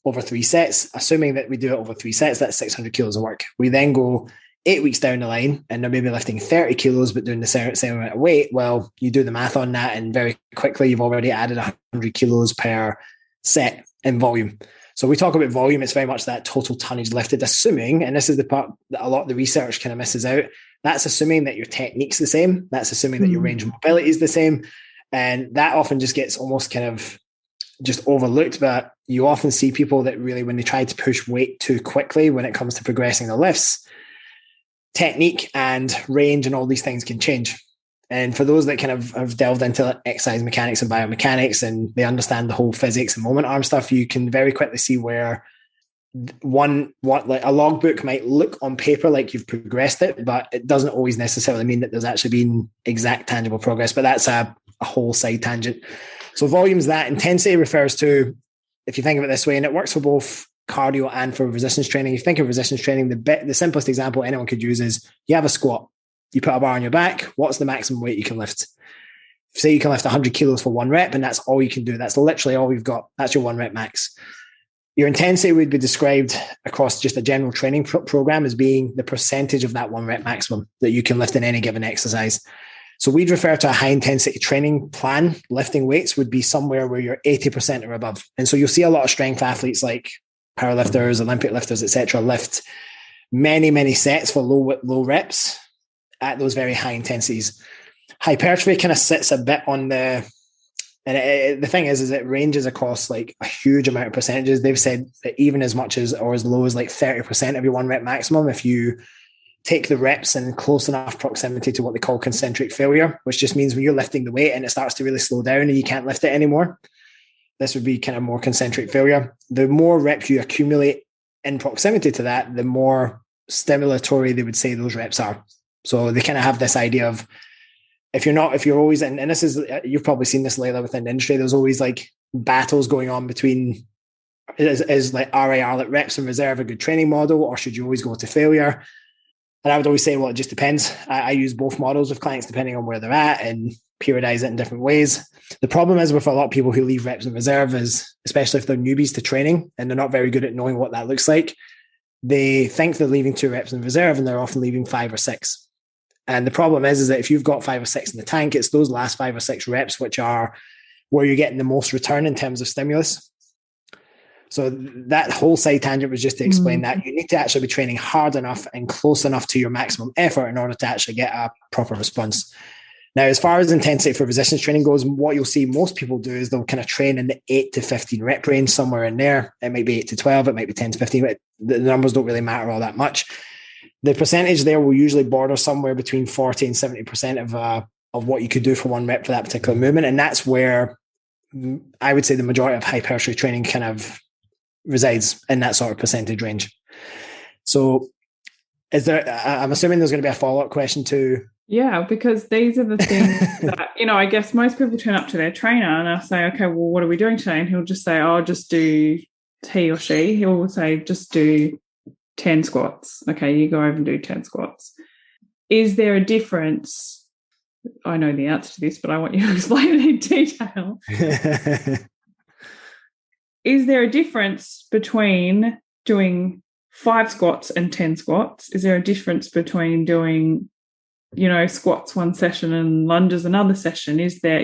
over 3 sets. Assuming that we do it over 3 sets, that's 600 kilos of work. We then go 8 weeks down the line, and they're maybe lifting 30 kilos, but doing the same amount of weight. Well, you do the math on that, and very quickly, you've already added 100 kilos per set in volume. So we talk about volume, it's very much that total tonnage lifted, assuming, and this is the part that a lot of the research kind of misses out, that's assuming that your technique's the same, that's assuming that your range of mobility is the same. And that often just gets almost kind of just overlooked, but you often see people that really, when they try to push weight too quickly when it comes to progressing the lifts, technique and range and all these things can change. And for those that kind of have delved into exercise mechanics and biomechanics and they understand the whole physics and moment arm stuff, you can very quickly see where like a logbook might look on paper like you've progressed it, but it doesn't always necessarily mean that there's actually been exact tangible progress. But that's a whole side tangent. So volumes, that intensity refers to, if you think of it this way, and it works for both cardio and for resistance training. If you think of resistance training, the simplest example anyone could use is you have a squat. You put a bar on your back. What's the maximum weight you can lift? Say you can lift 100 kilos for 1 rep, and that's all you can do. That's literally all you've got. That's your 1 rep max. Your intensity would be described across just a general training program as being the percentage of that 1 rep maximum that you can lift in any given exercise. So we'd refer to a high intensity training plan. Lifting weights would be somewhere where you're 80% or above. And so you'll see a lot of strength athletes like powerlifters, Olympic lifters, etc., lift many, many sets for low reps at those very high intensities. Hypertrophy kind of sits a bit on the thing is it ranges across like a huge amount of percentages. They've said that even as much as or as low as like 30% of your 1 rep maximum, if you take the reps in close enough proximity to what they call concentric failure, which just means when you're lifting the weight and it starts to really slow down and you can't lift it anymore, this would be kind of more concentric failure. The more reps you accumulate in proximity to that, the more stimulatory they would say those reps are. So they kind of have this idea of if you're always in, and this is, you've probably seen this, Layla, within the industry, there's always like battles going on between is like RIR, like reps and reserve, a good training model, or should you always go to failure? And I would always say, well, it just depends. I use both models with clients depending on where they're at and periodize it in different ways. The problem is with a lot of people who leave reps and reserve is, especially if they're newbies to training and they're not very good at knowing what that looks like, they think they're leaving 2 reps in reserve and they're often leaving 5 or 6. And the problem is that if you've got 5 or 6 in the tank, it's those last 5 or 6 reps which are where you're getting the most return in terms of stimulus. So that whole side tangent was just to explain that you need to actually be training hard enough and close enough to your maximum effort in order to actually get a proper response. Now, as far as intensity for resistance training goes, what you'll see most people do is they'll kind of train in the 8 to 15 rep range, somewhere in there. It might be 8 to 12, it might be 10 to 15, but the numbers don't really matter all that much. The percentage there will usually border somewhere between 40 and 70% of what you could do for 1 rep for that particular movement. And that's where I would say the majority of hypertrophy training kind of resides, in that sort of percentage range. So I'm assuming there's going to be a follow-up question too. Yeah, because these are the things that, I guess most people turn up to their trainer and I'll say, okay, well, what are we doing today? And he'll just say, oh, just do, he or she, he'll say, just do 10 squats. Okay, you go over and do 10 squats. Is there a difference? I know the answer to this, but I want you to explain it in detail. Is there a difference between doing 5 squats and 10 squats? Is there a difference between doing, squats one session and lunges another session? Is there,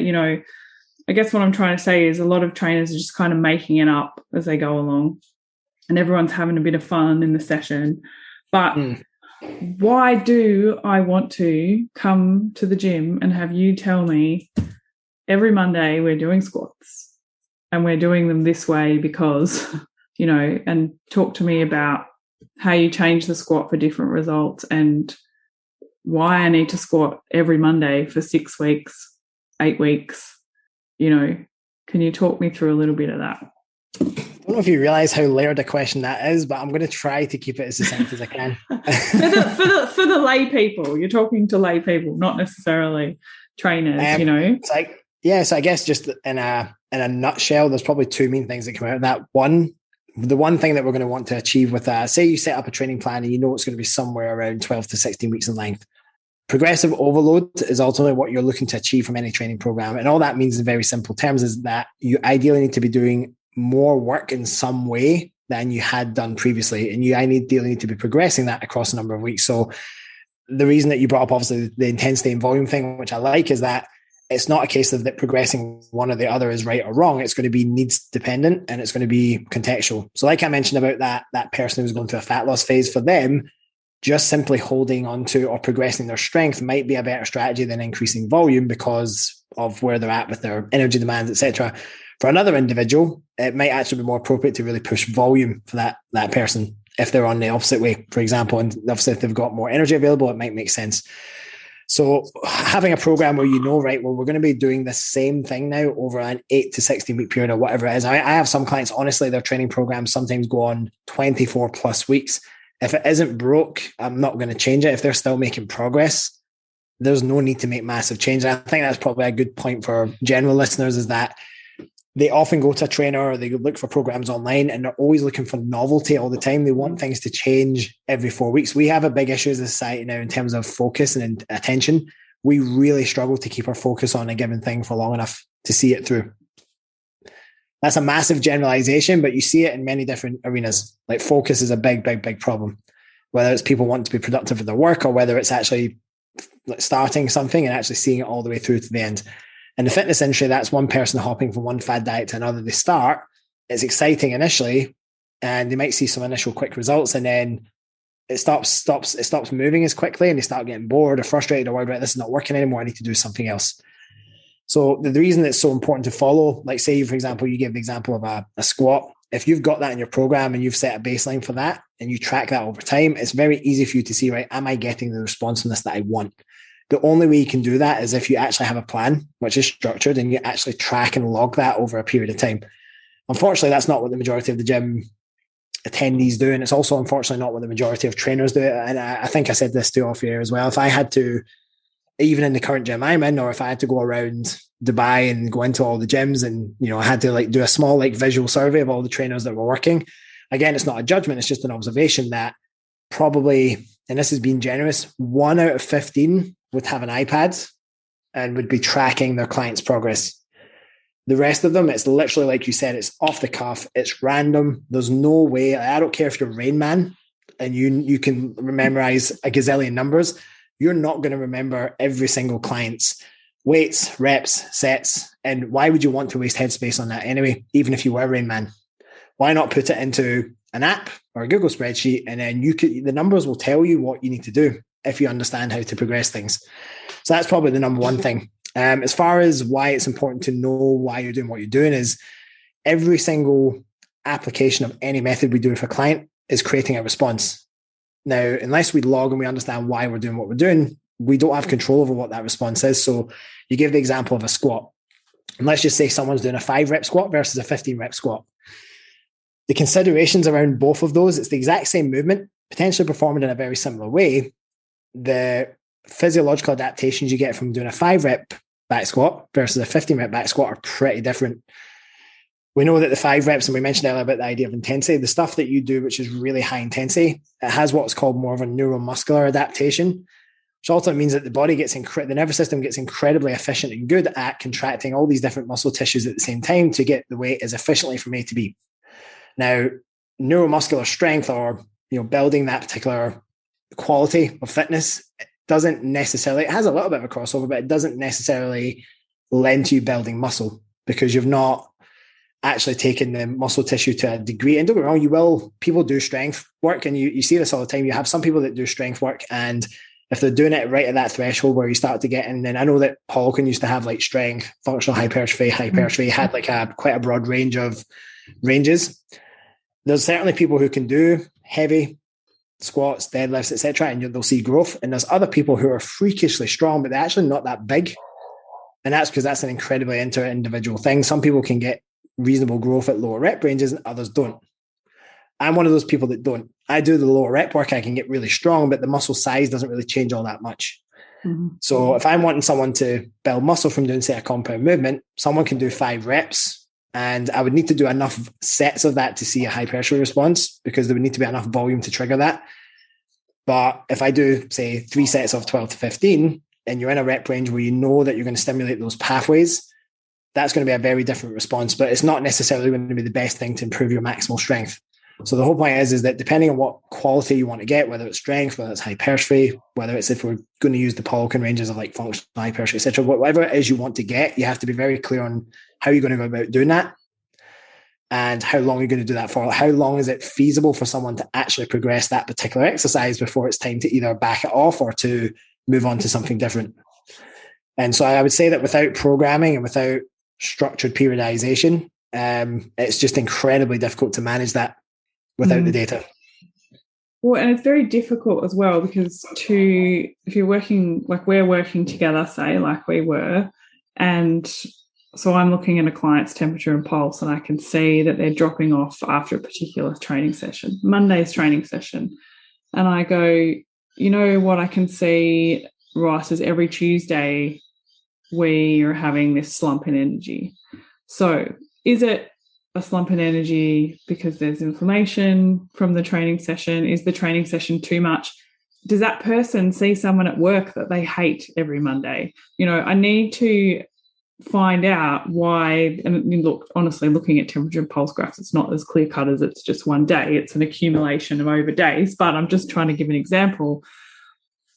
I guess what I'm trying to say is a lot of trainers are just kind of making it up as they go along and everyone's having a bit of fun in the session. But why do I want to come to the gym and have you tell me every Monday we're doing squats and we're doing them this way because, and talk to me about how you change the squat for different results and why I need to squat every Monday for 6 weeks, 8 weeks, can you talk me through a little bit of that? I don't know if you realise how layered a question that is, but I'm going to try to keep it as succinct as I can. for the lay people, you're talking to lay people, not necessarily trainers, So I guess just in a nutshell, there's probably 2 main things that come out of that. The one thing that we're going to want to achieve with say you set up a training plan and it's going to be somewhere around 12 to 16 weeks in length. Progressive overload is ultimately what you're looking to achieve from any training program. And all that means in very simple terms is that you ideally need to be doing more work in some way than you had done previously. And you ideally need to be progressing that across a number of weeks. So the reason that you brought up obviously the intensity and volume thing, which I like, is that it's not a case of that progressing one or the other is right or wrong. It's going to be needs dependent and it's going to be contextual. So like I mentioned about that person who's going through a fat loss phase, for them, just simply holding on to or progressing their strength might be a better strategy than increasing volume because of where they're at with their energy demands, etc. For another individual, it might actually be more appropriate to really push volume for that person if they're on the opposite way, for example. And obviously, if they've got more energy available, it might make sense. So having a program where right, well, we're going to be doing the same thing now over an 8 to 16 week period or whatever it is. I have some clients, honestly, their training programs sometimes go on 24 plus weeks. If it isn't broke, I'm not going to change it. If they're still making progress, there's no need to make massive change. And I think that's probably a good point for general listeners, is that they often go to a trainer or they look for programs online and they're always looking for novelty all the time. They want things to change every 4 weeks. We have a big issue as a society now in terms of focus and attention. We really struggle to keep our focus on a given thing for long enough to see it through. That's a massive generalization, but you see it in many different arenas. Like focus is a big problem, whether it's people wanting to be productive at their work or whether it's actually starting something and actually seeing it all the way through to the end. In the fitness industry, that's one person hopping from one fad diet to another. They start, it's exciting initially, and they might see some initial quick results, and then it stops moving as quickly, and they start getting bored or frustrated or worried, right, this is not working anymore, I need to do something else. So the reason it's so important to follow, like say, for example, you gave the example of a squat. If you've got that in your program and you've set a baseline for that and you track that over time, it's very easy for you to see, right, am I getting the responsiveness that I want? The only way you can do that is if you actually have a plan, which is structured, and you actually track and log that over a period of time. Unfortunately, that's not what the majority of the gym attendees do. And it's also, unfortunately, not what the majority of trainers do. And I think I said this too off here as well. If I had to, even in the current gym I'm in, or if I had to go around Dubai and go into all the gyms and, I had to do a small visual survey of all the trainers that were working. Again, it's not a judgment. It's just an observation that probably, and this is being generous, 1 out of 15 would have an iPad and would be tracking their client's progress. The rest of them, it's literally like you said, it's off the cuff, it's random. There's no way. I don't care if you're Rain Man and you can memorize a gazillion numbers. You're not going to remember every single client's weights, reps, sets. And why would you want to waste headspace on that anyway, even if you were Rain Man? Why not put it into an app or a Google spreadsheet, and then the numbers will tell you what you need to do if you understand how to progress things. So that's probably the number one thing. As far as why it's important to know why you're doing what you're doing, is every single application of any method we do for a client is creating a response. Now, unless we log and we understand why we're doing what we're doing, we don't have control over what that response is. So you give the example of a squat. And let's just say someone's doing a 5-rep squat versus a 15-rep squat. The considerations around both of those, it's the exact same movement, potentially performed in a very similar way. The physiological adaptations you get from doing a 5-rep back squat versus a 15-rep back squat are pretty different. We know that the 5 reps, and we mentioned earlier about the idea of intensity, the stuff that you do, which is really high intensity, it has what's called more of a neuromuscular adaptation, which also means that the body the nervous system gets incredibly efficient and good at contracting all these different muscle tissues at the same time to get the weight as efficiently from A to B. Now, neuromuscular strength, or building that particular quality of fitness, doesn't necessarily, it has a little bit of a crossover, but it doesn't necessarily lend to you building muscle, because you've not actually taken the muscle tissue to a degree. And don't get me wrong, people do strength work, and you see this all the time. You have some people that do strength work, and if they're doing it right at that threshold where you start to get in, and I know that Paul can used to have strength, functional hypertrophy, had quite a broad range of ranges. There's certainly people who can do heavy squats, deadlifts, etc., and they'll see growth. And there's other people who are freakishly strong, but they're actually not that big. And that's because that's an incredibly inter-individual thing. Some people can get reasonable growth at lower rep ranges and others don't. I'm one of those people that don't. I do the lower rep work, I can get really strong, but the muscle size doesn't really change all that much. Mm-hmm. So if I'm wanting someone to build muscle from doing, say, a compound movement, someone can do 5 reps. And I would need to do enough sets of that to see a hypertrophy response, because there would need to be enough volume to trigger that. But if I do, say, 3 sets of 12 to 15, and you're in a rep range where you know that you're going to stimulate those pathways, that's going to be a very different response. But it's not necessarily going to be the best thing to improve your maximal strength. So the whole point is that depending on what quality you want to get, whether it's strength, whether it's hypertrophy, whether it's, if we're going to use the Polkin ranges of functional hypertrophy, etc., whatever it is you want to get, you have to be very clear on how you're going to go about doing that and how long you're going to do that for. How long is it feasible for someone to actually progress that particular exercise before it's time to either back it off or to move on to something different? And so I would say that without programming and without structured periodization, it's just incredibly difficult to manage that without the data. Well, and it's very difficult as well because if you're working, like we're working together, say, like we were, and so I'm looking at a client's temperature and pulse and I can see that they're dropping off after a particular training session, Monday's training session. And I go, you know what I can see, Ross, is every Tuesday we are having this slump in energy. So is it a slump in energy because there's inflammation from the training session? Is the training session too much? Does that person see someone at work that they hate every Monday? You know, I need to find out why. And look, honestly, looking at temperature and pulse graphs, it's not as clear cut as it's just one day. It's an accumulation of over days, but I'm just trying to give an example.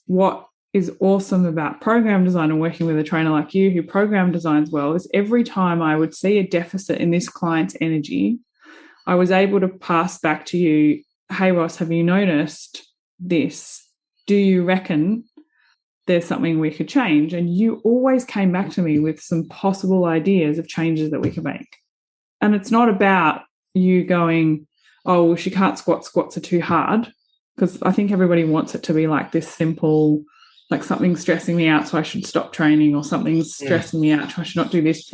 What is awesome about program design and working with a trainer like you who program designs well is every time I would see a deficit in this client's energy, I was able to pass back to you, hey, Ross, have you noticed this? Do you reckon there's something we could change? And you always came back to me with some possible ideas of changes that we could make. And it's not about you going, oh, well, she can't squat, squats are too hard, because I think everybody wants it to be like this simple, like something's stressing me out, so I should stop training, or something's stressing me out, so I should not do this.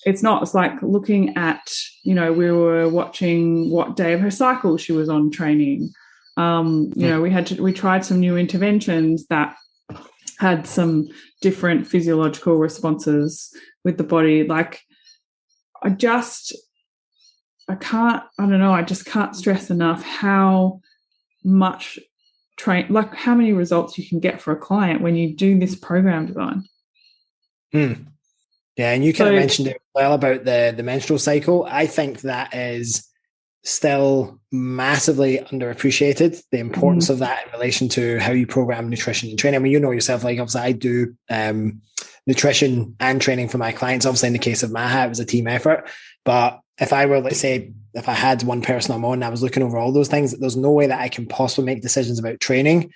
It's not. It's like looking at, you know, we were watching what day of her cycle she was on training. You know, we tried some new interventions that had some different physiological responses with the body. Like I just can't stress enough how much like how many results you can get for a client when you do this program design. Yeah, and you kind of mentioned it well about the menstrual cycle. I think that is still massively underappreciated, the importance of that in relation to how you program nutrition and training. I mean, you know yourself, like obviously I do nutrition and training for my clients. Obviously in the case of Maha, it was a team effort. But if I were, let's say, if I had one person I'm on and I was looking over all those things, there's no way that I can possibly make decisions about training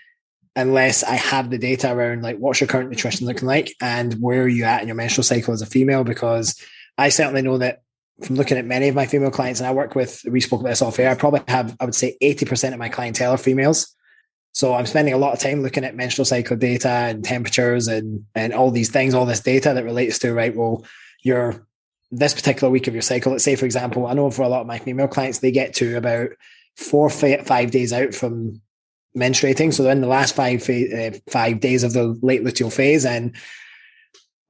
unless I have the data around like what's your current nutrition looking like and where are you at in your menstrual cycle as a female. Because I certainly know that from looking at many of my female clients, and I work with, we spoke about this off air, I probably have, I would say 80% of my clientele are females. So I'm spending a lot of time looking at menstrual cycle data and temperatures and all these things, all this data that relates to, right, well, you're this particular week of your cycle. Let's say, for example, I know for a lot of my female clients, they get to about 4 or 5 days out from menstruating. So they're in the last 5 days of the late luteal phase, and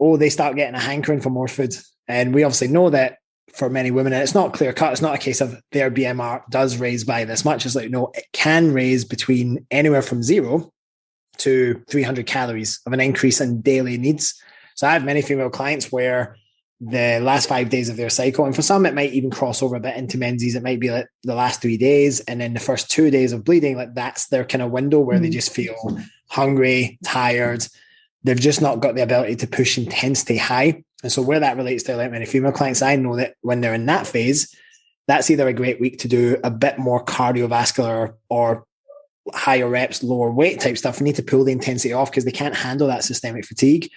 they start getting a hankering for more food. And we obviously know that for many women, and it's not clear cut, it's not a case of their BMR does raise by this much. It's like, no, it can raise between anywhere from 0 to 300 calories of an increase in daily needs. So I have many female clients where the last 5 days of their cycle, and for some, it might even cross over a bit into menses. It might be like the last 3 days, and then the first 2 days of bleeding, like that's their kind of window where they just feel hungry, tired. They've just not got the ability to push intensity high. And so where that relates to like many female clients, I know that when they're in that phase, that's either a great week to do a bit more cardiovascular or higher reps, lower weight type stuff. They need to pull the intensity off because they can't handle that systemic fatigue.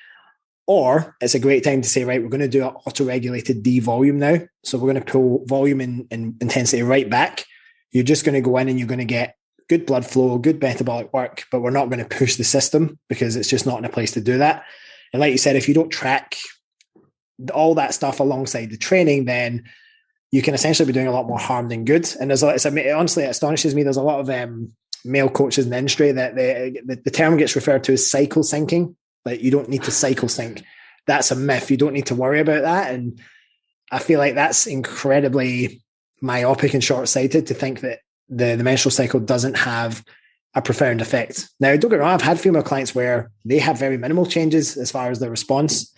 Or it's a great time to say, right, we're going to do an auto-regulated D-volume now. So we're going to pull volume and intensity right back. You're just going to go in and you're going to get good blood flow, good metabolic work, but we're not going to push the system because it's just not in a place to do that. And like you said, if you don't track all that stuff alongside the training, then you can essentially be doing a lot more harm than good. And honestly, it astonishes me. There's a lot of male coaches in the industry that the term gets referred to as cycle syncing. Like you don't need to cycle sync. That's a myth. You don't need to worry about that. And I feel like that's incredibly myopic and short-sighted to think that the menstrual cycle doesn't have a profound effect. Now, don't get me wrong, I've had female clients where they have very minimal changes as far as their response,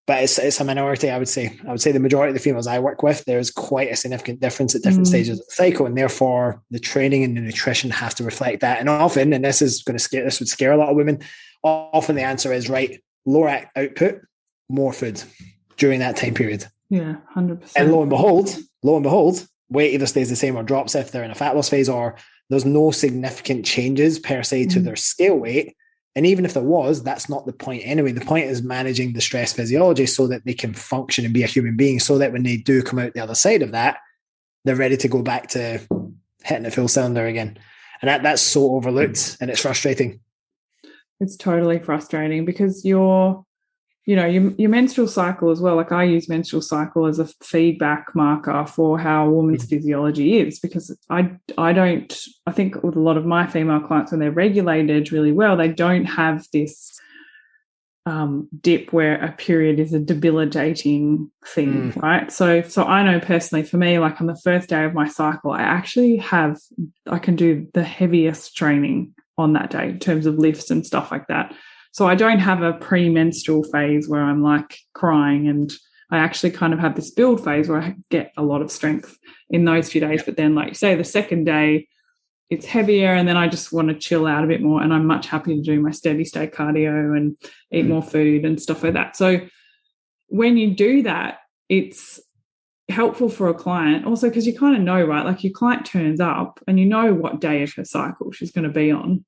but it's a minority, I would say. I would say the majority of the females I work with, there's quite a significant difference at different stages of the cycle, and therefore the training and the nutrition has to reflect that. And often, and this would scare a lot of women, often the answer is, right, lower output, more food during that time period. Yeah, 100%. And lo and behold, weight either stays the same or drops if they're in a fat loss phase, or there's no significant changes per se to their scale weight, And even if there was, that's not the point anyway. The point is managing the stress physiology so that they can function and be a human being, so that when they do come out the other side of that, they're ready to go back to hitting a full cylinder again. And that's so overlooked, and it's frustrating. It's totally frustrating because your menstrual cycle as well. Like, I use menstrual cycle as a feedback marker for how a woman's physiology is, because I think with a lot of my female clients, when they're regulated really well, they don't have this dip where a period is a debilitating thing, right? So I know personally for me, like on the first day of my cycle, I can do the heaviest training on that day in terms of lifts and stuff like that. So I don't have a premenstrual phase where I'm like crying, and I actually kind of have this build phase where I get a lot of strength in those few days. But then, like you say, the second day, it's heavier, and then I just want to chill out a bit more, and I'm much happier to do my steady state cardio and eat more food and stuff like that. So when you do that, it's helpful for a client also, because you kind of know, right? Like, your client turns up and you know what day of her cycle she's going to be on.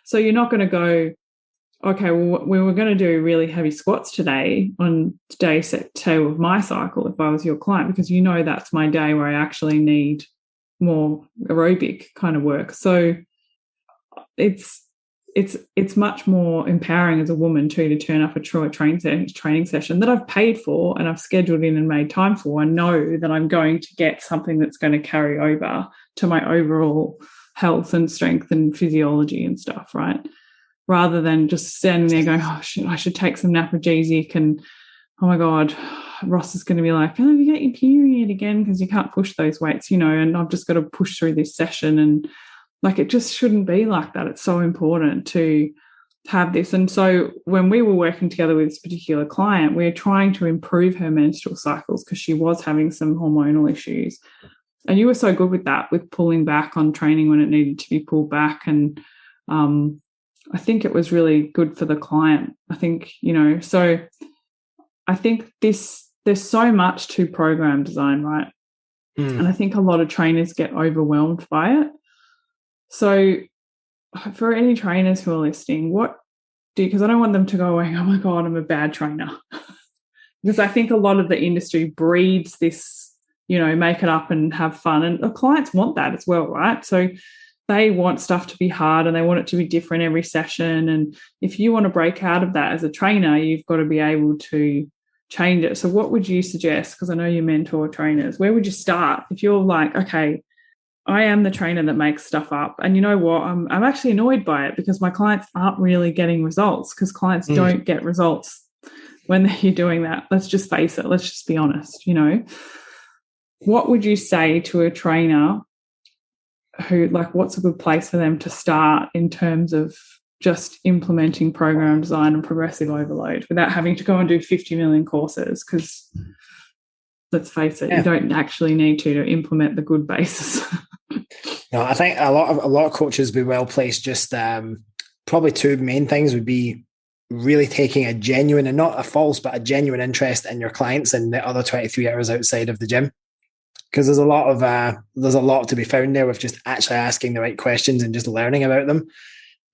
So you're not going to go, okay, well, we were going to do really heavy squats today on day set 2 of my cycle if I was your client, because you know that's my day where I actually need more aerobic kind of work. So it's much more empowering as a woman too, to turn up a true training session that I've paid for and I've scheduled in and made time for, and know that I'm going to get something that's going to carry over to my overall health and strength and physiology and stuff, right? Rather than just standing there going, oh shit, I should take some naproxenic, and oh my God, Ross is going to be like, oh, you get your period again because you can't push those weights, and I've just got to push through this session. And like, it just shouldn't be like that. It's so important to have this. And so when we were working together with this particular client, we were trying to improve her menstrual cycles because she was having some hormonal issues. And you were so good with that, with pulling back on training when it needed to be pulled back. And I think it was really good for the client. I think, so I think there's so much to program design, right? And I think a lot of trainers get overwhelmed by it. So for any trainers who are listening, because I don't want them to go away, oh my God, I'm a bad trainer. Because I think a lot of the industry breeds this, make it up and have fun. And the clients want that as well, right? So they want stuff to be hard and they want it to be different every session. And if you want to break out of that as a trainer, you've got to be able to change it. So what would you suggest? Because I know you mentor trainers. Where would you start if you're like, okay, I am the trainer that makes stuff up, and you know what? I'm actually annoyed by it because my clients aren't really getting results, because clients don't get results when they're doing that. Let's just face it. Let's just be honest. What would you say to a trainer who, like, what's a good place for them to start in terms of just implementing program design and progressive overload without having to go and do 50 million courses? Because let's face it, you don't actually need to implement the good basis. No, I think a lot of coaches would be well placed. Just probably 2 main things would be really taking a genuine, and not a false, but a genuine interest in your clients and the other 23 hours outside of the gym. Because there's a lot to be found there with just actually asking the right questions and just learning about them.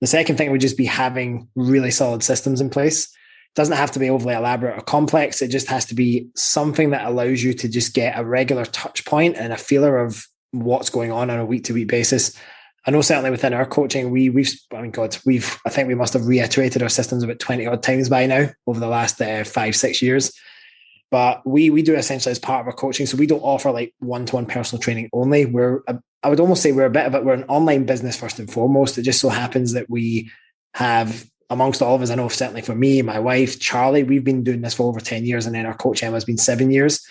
The second thing would just be having really solid systems in place. It doesn't have to be overly elaborate or complex. It just has to be something that allows you to just get a regular touch point and a feeler of what's going on a week-to-week basis. I know certainly within our coaching, I think we must have reiterated our systems about 20 odd times by now over the last 5-6 years. But we do essentially as part of our coaching. So we don't offer like one-to-one personal training only. I would almost say we're an online business first and foremost. It just so happens that we have, amongst all of us, I know certainly for me, my wife, Charlie, we've been doing this for over 10 years. And then our coach Emma has been 7 years.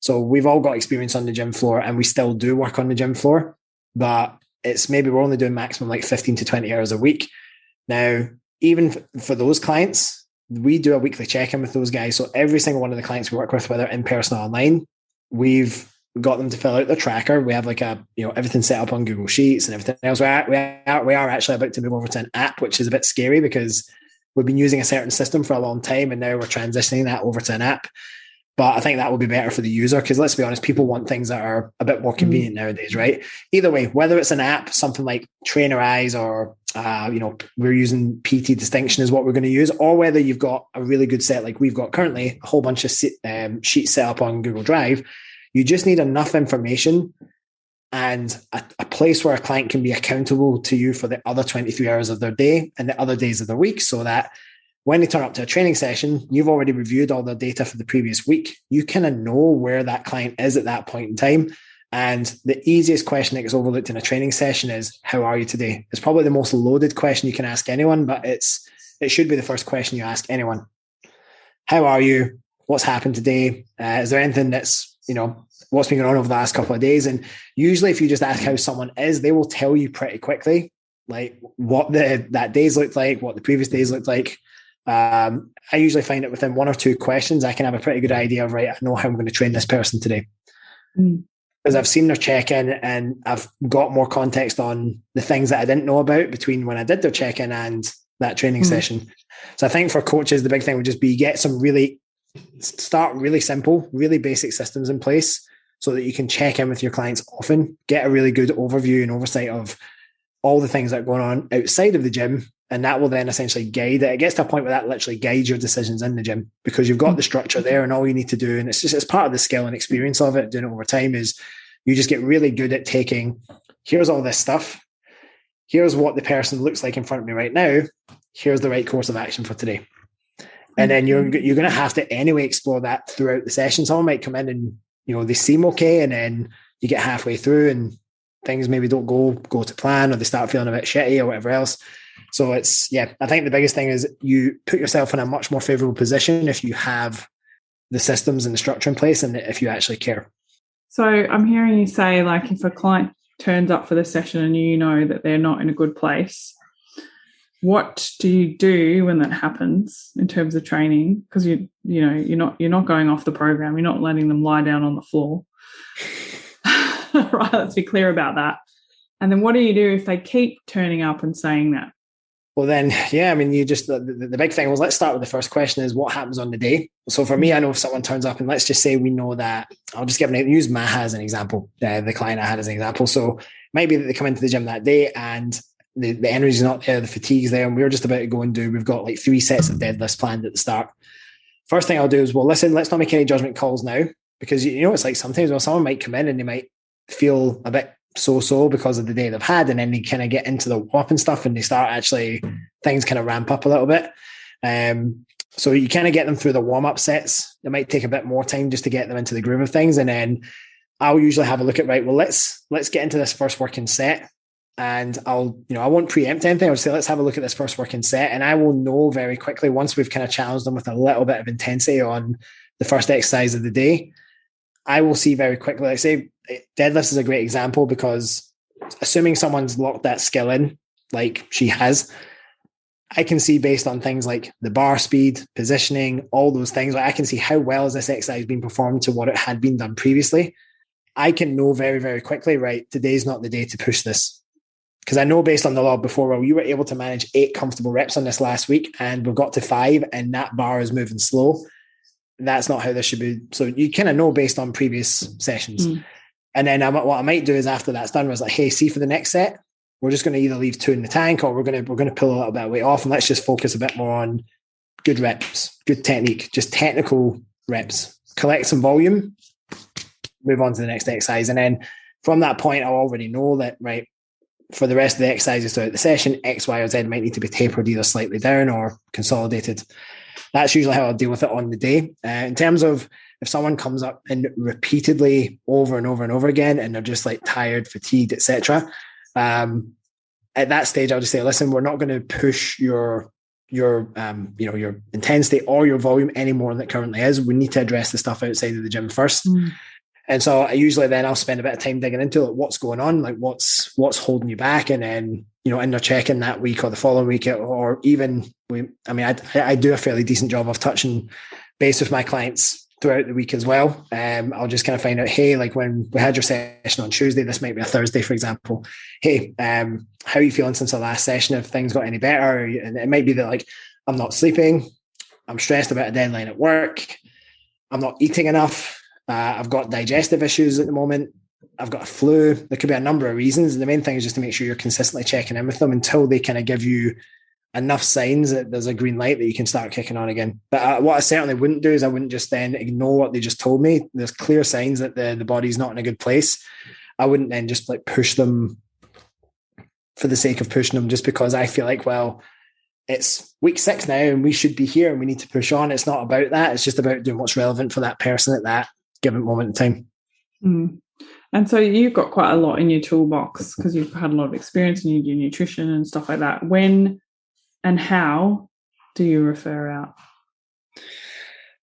So we've all got experience on the gym floor, and we still do work on the gym floor, but it's maybe we're only doing maximum like 15 to 20 hours a week. Now, even for those clients, we do a weekly check-in with those guys. So every single one of the clients we work with, whether in person or online, we've got them to fill out the tracker. We have like everything set up on Google Sheets and everything else. We are actually about to move over to an app, which is a bit scary because we've been using a certain system for a long time, and now we're transitioning that over to an app. But I think that will be better for the user because let's be honest, people want things that are a bit more convenient nowadays, right? Either way, whether it's an app, something like Trainerize or, we're using PT Distinction is what we're going to use, or whether you've got a really good set like we've got currently, a whole bunch of sheets set up on Google Drive. You just need enough information and a place where a client can be accountable to you for the other 23 hours of their day and the other days of the week so that when they turn up to a training session, you've already reviewed all their data for the previous week. You kind of know where that client is at that point in time. And the easiest question that gets overlooked in a training session is, how are you today? It's probably the most loaded question you can ask anyone, but it should be the first question you ask anyone. How are you? What's happened today? Is there anything that's, what's been going on over the last couple of days? And usually if you just ask how someone is, they will tell you pretty quickly, like what that day's looked like, what the previous days looked like. I usually find that within one or two questions, I can have a pretty good idea of, right, I know how I'm going to train this person today. Because I've seen their check-in and I've got more context on the things that I didn't know about between when I did their check-in and that training session. So I think for coaches, the big thing would just be start really simple, really basic systems in place so that you can check in with your clients often, get a really good overview and oversight of all the things that are going on outside of the gym. And that will then essentially guide it. It gets to a point where that literally guides your decisions in the gym because you've got the structure there and all you need to do. And it's part of the skill and experience of it, doing it over time, is you just get really good at taking, here's all this stuff. Here's what the person looks like in front of me right now. Here's the right course of action for today. And then you're going to have to anyway explore that throughout the session. Someone might come in and, they seem okay. And then you get halfway through and things maybe don't go to plan, or they start feeling a bit shitty or whatever else. So I think the biggest thing is you put yourself in a much more favorable position if you have the systems and the structure in place and if you actually care. So I'm hearing you say, like, if a client turns up for the session and you know that they're not in a good place, what do you do when that happens in terms of training? Because you're not going off the program, you're not letting them lie down on the floor. Right, let's be clear about that. And then what do you do if they keep turning up and saying that? Well, then, you just, the big thing was, let's start with the first question is what happens on the day. So for me, I know if someone turns up and let's just say we know that, I'll just use Maha as an example, the client I had as an example. So it might be that they come into the gym that day and the energy's not there, the fatigue's there, and we're just about to go and we've got like 3 sets of deadlifts planned at the start. First thing I'll do is, well, listen, let's not make any judgment calls now, because it's like sometimes someone might come in and they might feel a bit so because of the day they've had, and then they kind of get into the warp and stuff and they start actually, things kind of ramp up a little bit. So you kind of get them through the warm-up sets. It might take a bit more time just to get them into the groove of things. And then I'll usually have a look at, right, well, let's get into this first working set. And I won't preempt anything. I'll say, let's have a look at this first working set. And I will know very quickly, once we've kind of challenged them with a little bit of intensity on the first exercise of the day, I will see very quickly, like say deadlifts is a great example, because assuming someone's locked that skill in, like she has, I can see based on things like the bar speed, positioning, all those things, like I can see how well is this exercise being performed to what it had been done previously. I can know very, very quickly, right, today's not the day to push this. Because I know based on the log before, well, you were able to manage 8 comfortable reps on this last week and we've got to 5 and that bar is moving slow. That's not how this should be. So you kind of know based on previous sessions. And then what I might do is after that's done was like, hey, see, for the next set, we're just going to either leave 2 in the tank or we're going to pull a little bit of weight off and let's just focus a bit more on good reps, good technique, just technical reps, collect some volume, move on to the next exercise. And then from that point, I'll already know that, right, for the rest of the exercises throughout the session, X, Y, or Z might need to be tapered either slightly down or consolidated. That's usually how I'll deal with it on the day. In terms of if someone comes up and repeatedly over and over and over again, and they're just like tired, fatigued, etc., at that stage, I'll just say, listen, we're not going to push your intensity or your volume any more than it currently is. We need to address the stuff outside of the gym first. And so I usually then I'll spend a bit of time digging into like what's going on, like what's holding you back, and then in their check-in that week or the following week, or even I do a fairly decent job of touching base with my clients throughout the week as well. I'll just kind of find out, hey, like when we had your session on Tuesday, this might be a Thursday, for example. Hey, how are you feeling since the last session? Have things got any better? And it might be that like I'm not sleeping, I'm stressed about a deadline at work. I'm not eating enough. I've got digestive issues at the moment. I've got a flu. There could be a number of reasons. The main thing is just to make sure you're consistently checking in with them until they kind of give you enough signs that there's a green light that you can start kicking on again. But what I certainly wouldn't do is I wouldn't just then ignore what they just told me. There's clear signs that the body's not in a good place. I wouldn't then just like push them for the sake of pushing them just because I feel like, well, it's week 6 now and we should be here and we need to push on. It's not about that. It's just about doing what's relevant for that person at that given moment in time. Mm. And so you've got quite a lot in your toolbox because you've had a lot of experience and you do nutrition and stuff like that. When and how do you refer out?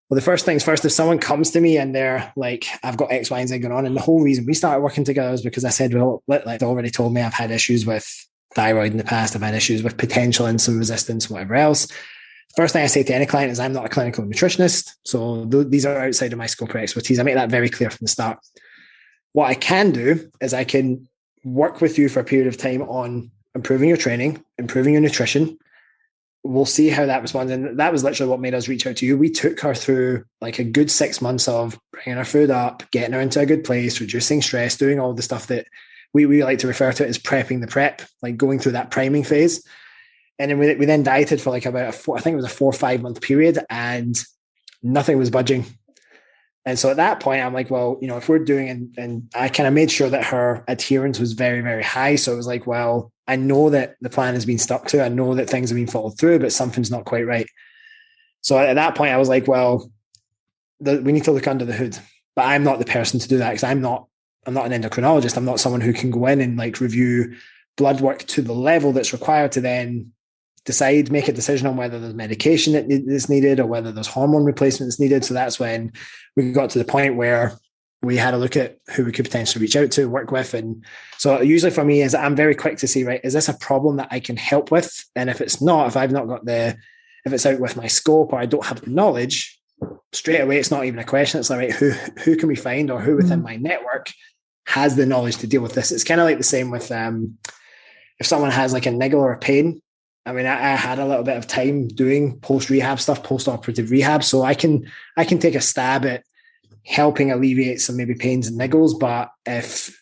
Well, the first things first, if someone comes to me and they're like, I've got X, Y, and Z going on, and the whole reason we started working together is because I said, well, like they already told me I've had issues with thyroid in the past, I've had issues with potential insulin resistance, whatever else. First thing I say to any client is I'm not a clinical nutritionist, so these are outside of my scope of expertise. I make that very clear from the start. What I can do is I can work with you for a period of time on improving your training, improving your nutrition. We'll see how that responds. And that was literally what made us reach out to you. We took her through like a good 6 months of bringing her food up, getting her into a good place, reducing stress, doing all the stuff that we like to refer to it as prepping the prep, like going through that priming phase. And then we then dieted for like about I think it was a 4 or 5 month period and nothing was budging. And so at that point, I'm like, well, you know, if we're doing, and I kind of made sure that her adherence was very, very high. So it was like, well, I know that the plan has been stuck to, I know that things have been followed through, but something's not quite right. So at that point, I was like, well, we need to look under the hood, but I'm not the person to do that because I'm not an endocrinologist. I'm not someone who can go in and like review blood work to the level that's required to then make a decision on whether there's medication that's needed or whether there's hormone replacement that's needed. So that's when we got to the point where we had a look at who we could potentially reach out to, work with. And so usually for me is I'm very quick to see, right, is this a problem that I can help with? And if it's not, if I've not got if it's out with my scope or I don't have the knowledge, straight away, it's not even a question. It's like, right, who can we find or who within my network has the knowledge to deal with this? It's kind of like the same with if someone has like a niggle or a pain. I mean, I had a little bit of time doing post-rehab stuff, post-operative rehab. So I can take a stab at helping alleviate some maybe pains and niggles. But if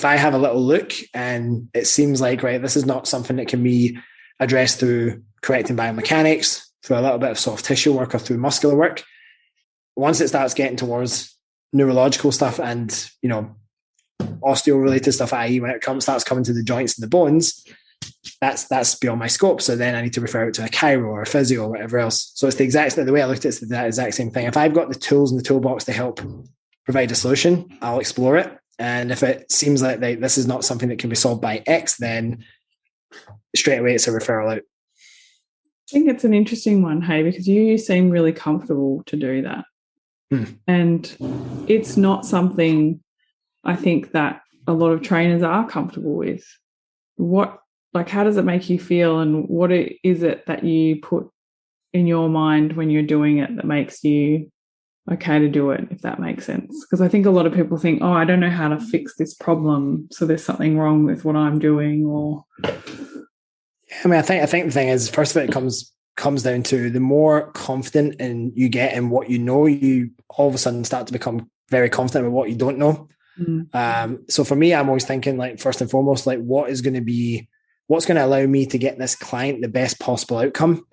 I have a little look and it seems like, right, this is not something that can be addressed through correcting biomechanics, through a little bit of soft tissue work or through muscular work, once it starts getting towards neurological stuff and, you know, osteo-related stuff, i.e. when it starts coming to the joints and the bones, that's beyond my scope. So then I need to refer it to a chiro or a physio or whatever else. So it's the way I looked at it, it's the exact same thing. If I've got the tools in the toolbox to help provide a solution, I'll explore it. And if it seems like this is not something that can be solved by X, then straight away it's a referral out. I think it's an interesting one, hey, because you seem really comfortable to do that. And it's not something I think that a lot of trainers are comfortable with. How does it make you feel, and what is it that you put in your mind when you're doing it that makes you okay to do it, if that makes sense? Because I think a lot of people think, oh, I don't know how to fix this problem, so there's something wrong with what I'm doing. Or I mean, I think the thing is, first of all, it comes down to the more confident you get in what you know, you all of a sudden start to become very confident with what you don't know. So for me, I'm always thinking, like, first and foremost, like, what's going to allow me to get this client the best possible outcome?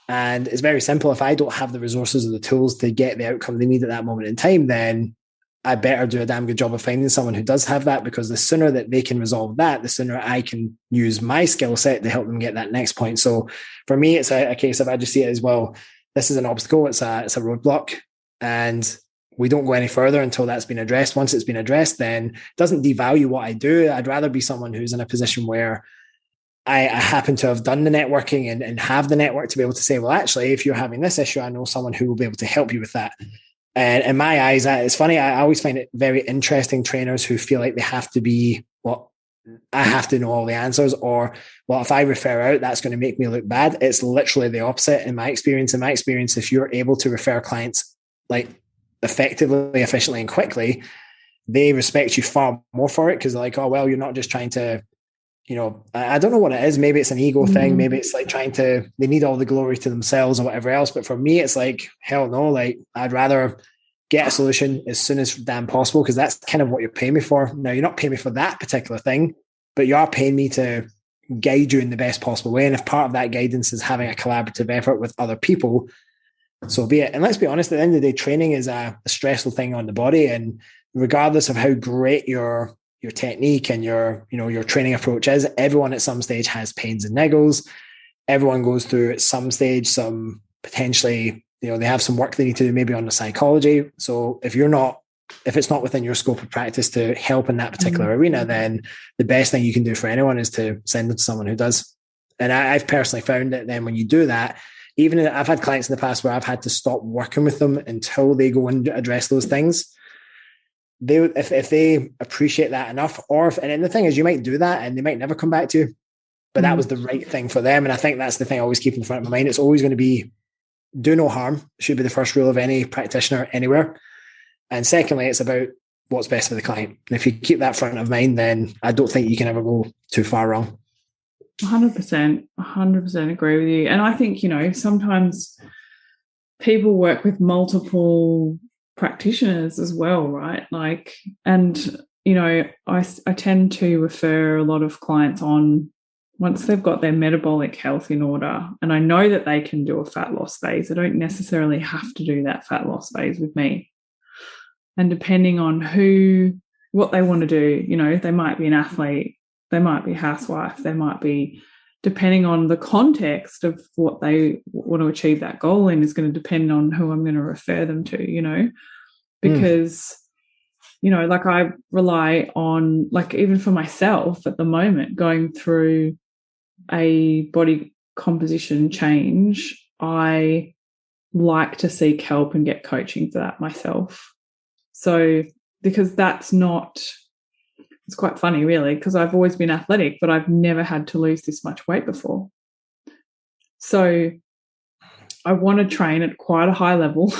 And it's very simple. If I don't have the resources or the tools to get the outcome they need at that moment in time, then I better do a damn good job of finding someone who does have that, because the sooner that they can resolve that, the sooner I can use my skill set to help them get that next point. So for me, it's a case of, I just see it as, well, this is an obstacle. It's a roadblock, and we don't go any further until that's been addressed. Once it's been addressed, then it doesn't devalue what I do. I'd rather be someone who's in a position where I happen to have done the networking and have the network to be able to say, well, actually, if you're having this issue, I know someone who will be able to help you with that. And in my eyes, it's funny, I always find it very interesting, trainers who feel like they have to be, well, I have to know all the answers, or, well, if I refer out, that's going to make me look bad. It's literally the opposite in my experience. In my experience, if you're able to refer clients like effectively, efficiently, and quickly, they respect you far more for it, because they're like, oh, well, you're not just trying to, you know, I don't know what it is. Maybe it's an ego thing. Maybe it's like they need all the glory to themselves or whatever else. But for me, it's like, hell no, like, I'd rather get a solution as soon as damn possible, because that's kind of what you're paying me for. Now, you're not paying me for that particular thing, but you are paying me to guide you in the best possible way. And if part of that guidance is having a collaborative effort with other people, so be it. And let's be honest, at the end of the day, training is a stressful thing on the body. And regardless of how great your technique and your training approach is, everyone at some stage has pains and niggles. Everyone goes through at some stage some potentially, they have some work they need to do maybe on the psychology. So if it's not within your scope of practice to help in that particular arena, then the best thing you can do for anyone is to send them to someone who does. And I've personally found that then when you do that, even I've had clients in the past where I've had to stop working with them until they go and address those things. If they appreciate that enough, and the thing is, you might do that and they might never come back to you, but that was the right thing for them. And I think that's the thing I always keep in front of my mind. It's always going to be do no harm, should be the first rule of any practitioner anywhere. And secondly, it's about what's best for the client. And if you keep that front of mind, then I don't think you can ever go too far wrong. 100% agree with you. And I think, sometimes people work with multiple practitioners as well, right? I tend to refer a lot of clients on once they've got their metabolic health in order, and I know that they can do a fat loss phase. I don't necessarily have to do that fat loss phase with me. And depending on what they want to do, they might be an athlete, they might be a housewife, they might be, depending on the context of what they want to achieve that goal in, is going to depend on who I'm going to refer them to, because, I rely on, even for myself at the moment, going through a body composition change, I like to seek help and get coaching for that myself. So, because it's quite funny really, because I've always been athletic, but I've never had to lose this much weight before. So I want to train at quite a high level.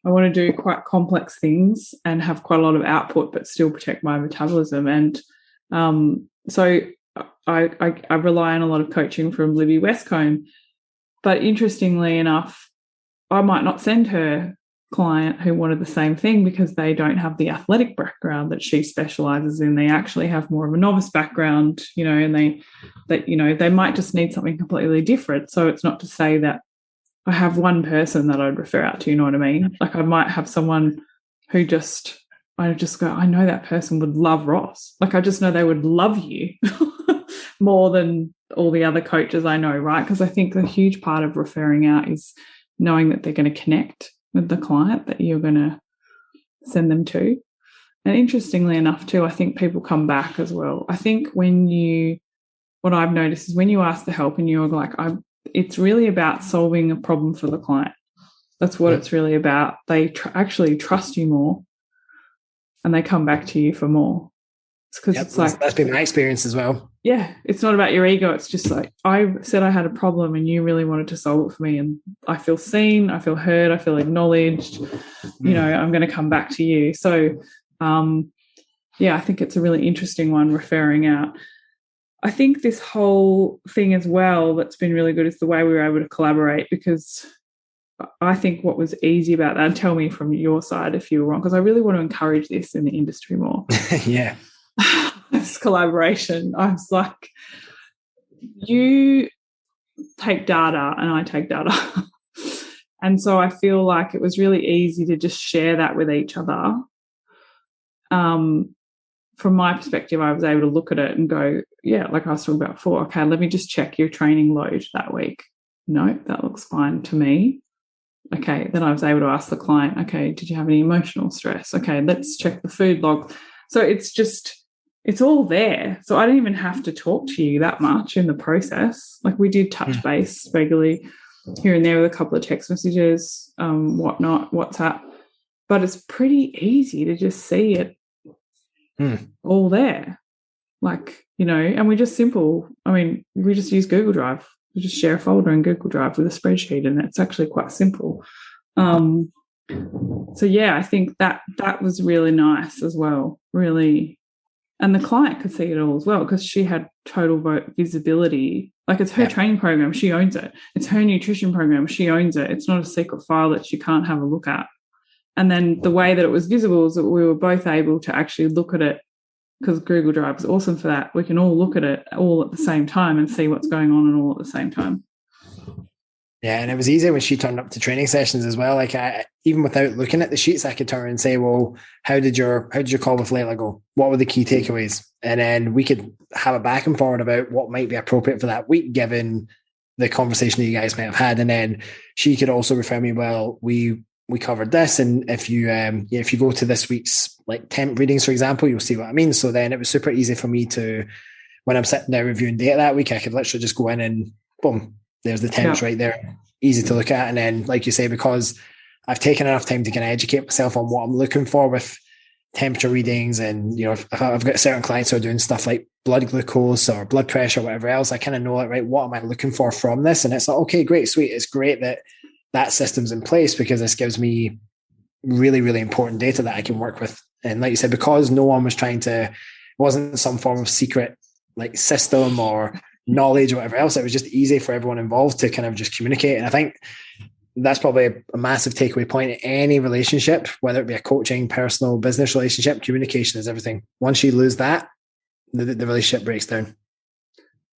I want to do quite complex things and have quite a lot of output, but still protect my metabolism. And so I rely on a lot of coaching from Libby Westcombe. But interestingly enough, I might not send her client who wanted the same thing because they don't have the athletic background that she specializes in. They actually have more of a novice background, and they might just need something completely different. So it's not to say that I have one person that I'd refer out to, you know what I mean? I might have someone who I just go, I know that person would love Ross. I just know they would love you more than all the other coaches I know, right? Because I think the huge part of referring out is knowing that they're going to connect with the client that you're going to send them to. And interestingly enough too, I think people come back as well. I think what I've noticed is when you ask for help and you're like, it's really about solving a problem for the client. That's what it's really about. They actually trust you more and they come back to you for more. It's because that's been my experience as well. Yeah, it's not about your ego. It's just I said I had a problem and you really wanted to solve it for me, and I feel seen, I feel heard, I feel acknowledged. I'm going to come back to you. So, I think it's a really interesting one, referring out. I think this whole thing as well that's been really good is the way we were able to collaborate, because I think what was easy about that, and tell me from your side if you were wrong, because I really want to encourage this in the industry more. Yeah. This collaboration. I was like, you take data and I take data. And so I feel like it was really easy to just share that with each other. From my perspective, I was able to look at it and go, yeah, like I was talking about before, okay, let me just check your training load that week. No, that looks fine to me. Okay, then I was able to ask the client, okay, did you have any emotional stress? Okay, let's check the food log. So it's all there. So I didn't even have to talk to you that much in the process. We did touch base regularly here and there with a couple of text messages, whatnot, WhatsApp. But it's pretty easy to just see it all there. And we just we just use Google Drive. We just share a folder in Google Drive with a spreadsheet, and it's actually quite simple. So yeah, I think that was really nice as well, really. And the client could see it all as well, because she had total visibility. It's her training program, she owns it. It's her nutrition program, she owns it. It's not a secret file that she can't have a look at. And then the way that it was visible is that we were both able to actually look at it, because Google Drive is awesome for that. We can all look at it all at the same time and see what's going on and all at the same time. Yeah, and it was easy when she turned up to training sessions as well. Like even without looking at the sheets, I could turn and say, "Well, how did your call with Layla go? What were the key takeaways?" And then we could have a back and forward about what might be appropriate for that week, given the conversation that you guys might have had. And then she could also refer me, "Well, we covered this, and if you go to this week's like temp readings, for example, you'll see what I mean." So then it was super easy for me to, when I'm sitting there reviewing data that week, I could literally just go in and boom, there's the temps right there, easy to look at. And then, like you say, because I've taken enough time to kind of educate myself on what I'm looking for with temperature readings, and if I've got certain clients who are doing stuff like blood glucose or blood pressure, or whatever else, I kind of know, like, right, what am I looking for from this? And it's like, okay, great, sweet. It's great that system's in place, because this gives me really, really important data that I can work with. And like you said, because no one was it wasn't some form of secret like system or knowledge or whatever else, it was just easy for everyone involved to kind of just communicate. And I think that's probably a massive takeaway point in any relationship, whether it be a coaching, personal, business relationship. Communication is everything. Once you lose that, the relationship breaks down.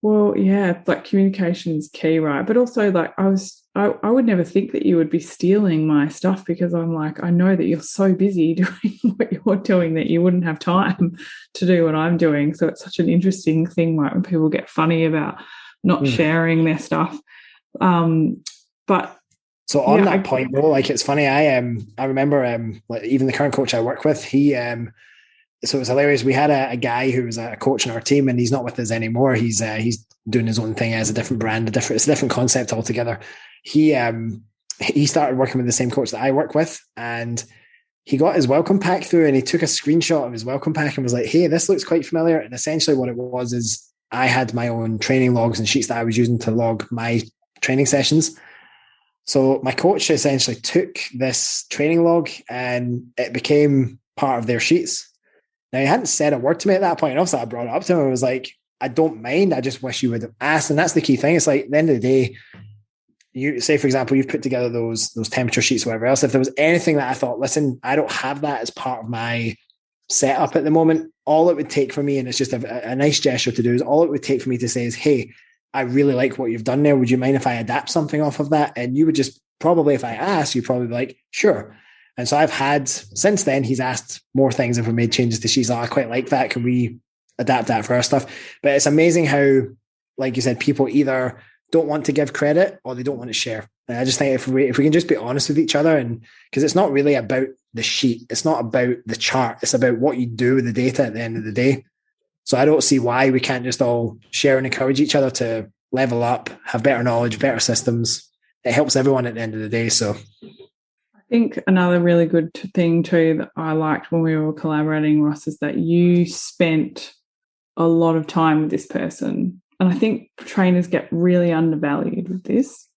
Well, yeah, like communication is key, right? But also, like, I would never think that you would be stealing my stuff, because I'm like, I know that you're so busy doing what you're doing that you wouldn't have time to do what I'm doing. So it's such an interesting thing, right, when people get funny about not sharing their stuff. But so on that point though, like, it's funny. I remember like, even the current coach I work with, he so it was hilarious. We had a guy who was a coach in our team, and he's not with us anymore. He's doing his own thing as a different brand, it's a different concept altogether. He started working with the same coach that I work with, and he got his welcome pack through, and he took a screenshot of his welcome pack and was like, "Hey, this looks quite familiar." And essentially what it was is I had my own training logs and sheets that I was using to log my training sessions. So my coach essentially took this training log and it became part of their sheets. Now, he hadn't said a word to me at that point. And also, I brought it up to him. I was like, "I don't mind. I just wish you would have asked." And that's the key thing. It's like, at the end of the day, you say, for example, you've put together those temperature sheets, or whatever else. If there was anything that I thought, listen, I don't have that as part of my setup at the moment, all it would take for me, and it's just a nice gesture to do, is all it would take for me to say is, "Hey, I really like what you've done there. Would you mind if I adapt something off of that?" And you would just probably, if I asked, you'd probably be like, "Sure." And so I've had, since then, he's asked more things if we made changes to sheets. "Oh, I quite like that. Can we adapt that for our stuff?" But it's amazing how, like you said, people either don't want to give credit or they don't want to share. And I just think if we can just be honest with each other, and because it's not really about the sheet, it's not about the chart, it's about what you do with the data at the end of the day. So I don't see why we can't just all share and encourage each other to level up, have better knowledge, better systems. It helps everyone at the end of the day. So I think another really good thing too that I liked when we were collaborating, Ross, is that you spent a lot of time with this person. And I think trainers get really undervalued with this.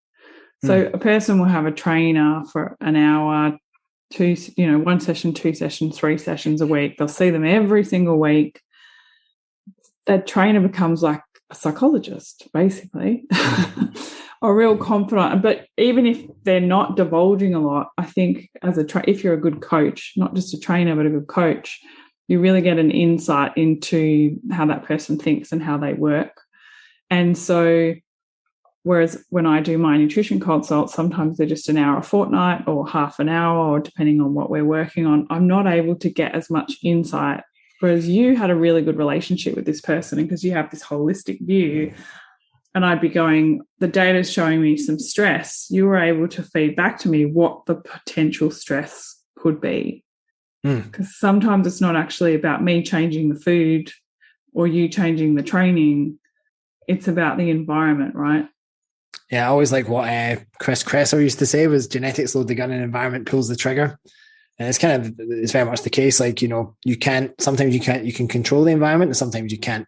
So a person will have a trainer for an hour, one session, 2 sessions, 3 sessions a week. They'll see them every single week. That trainer becomes like a psychologist, basically, or real confidant. But even if they're not divulging a lot, I think if you're a good coach, not just a trainer, but a good coach, you really get an insight into how that person thinks and how they work. And so, whereas when I do my nutrition consults, sometimes they're just an hour a fortnight or half an hour, or depending on what we're working on, I'm not able to get as much insight. Whereas you had a really good relationship with this person, and because you have this holistic view, and I'd be going, the data's showing me some stress, you were able to feed back to me what the potential stress could be. Because sometimes it's not actually about me changing the food or you changing the training. It's about the environment, right? Yeah, I always like what Chris Kresser used to say was, genetics load the gun and environment pulls the trigger. And it's very much the case. Like, sometimes you can control the environment and sometimes you can't.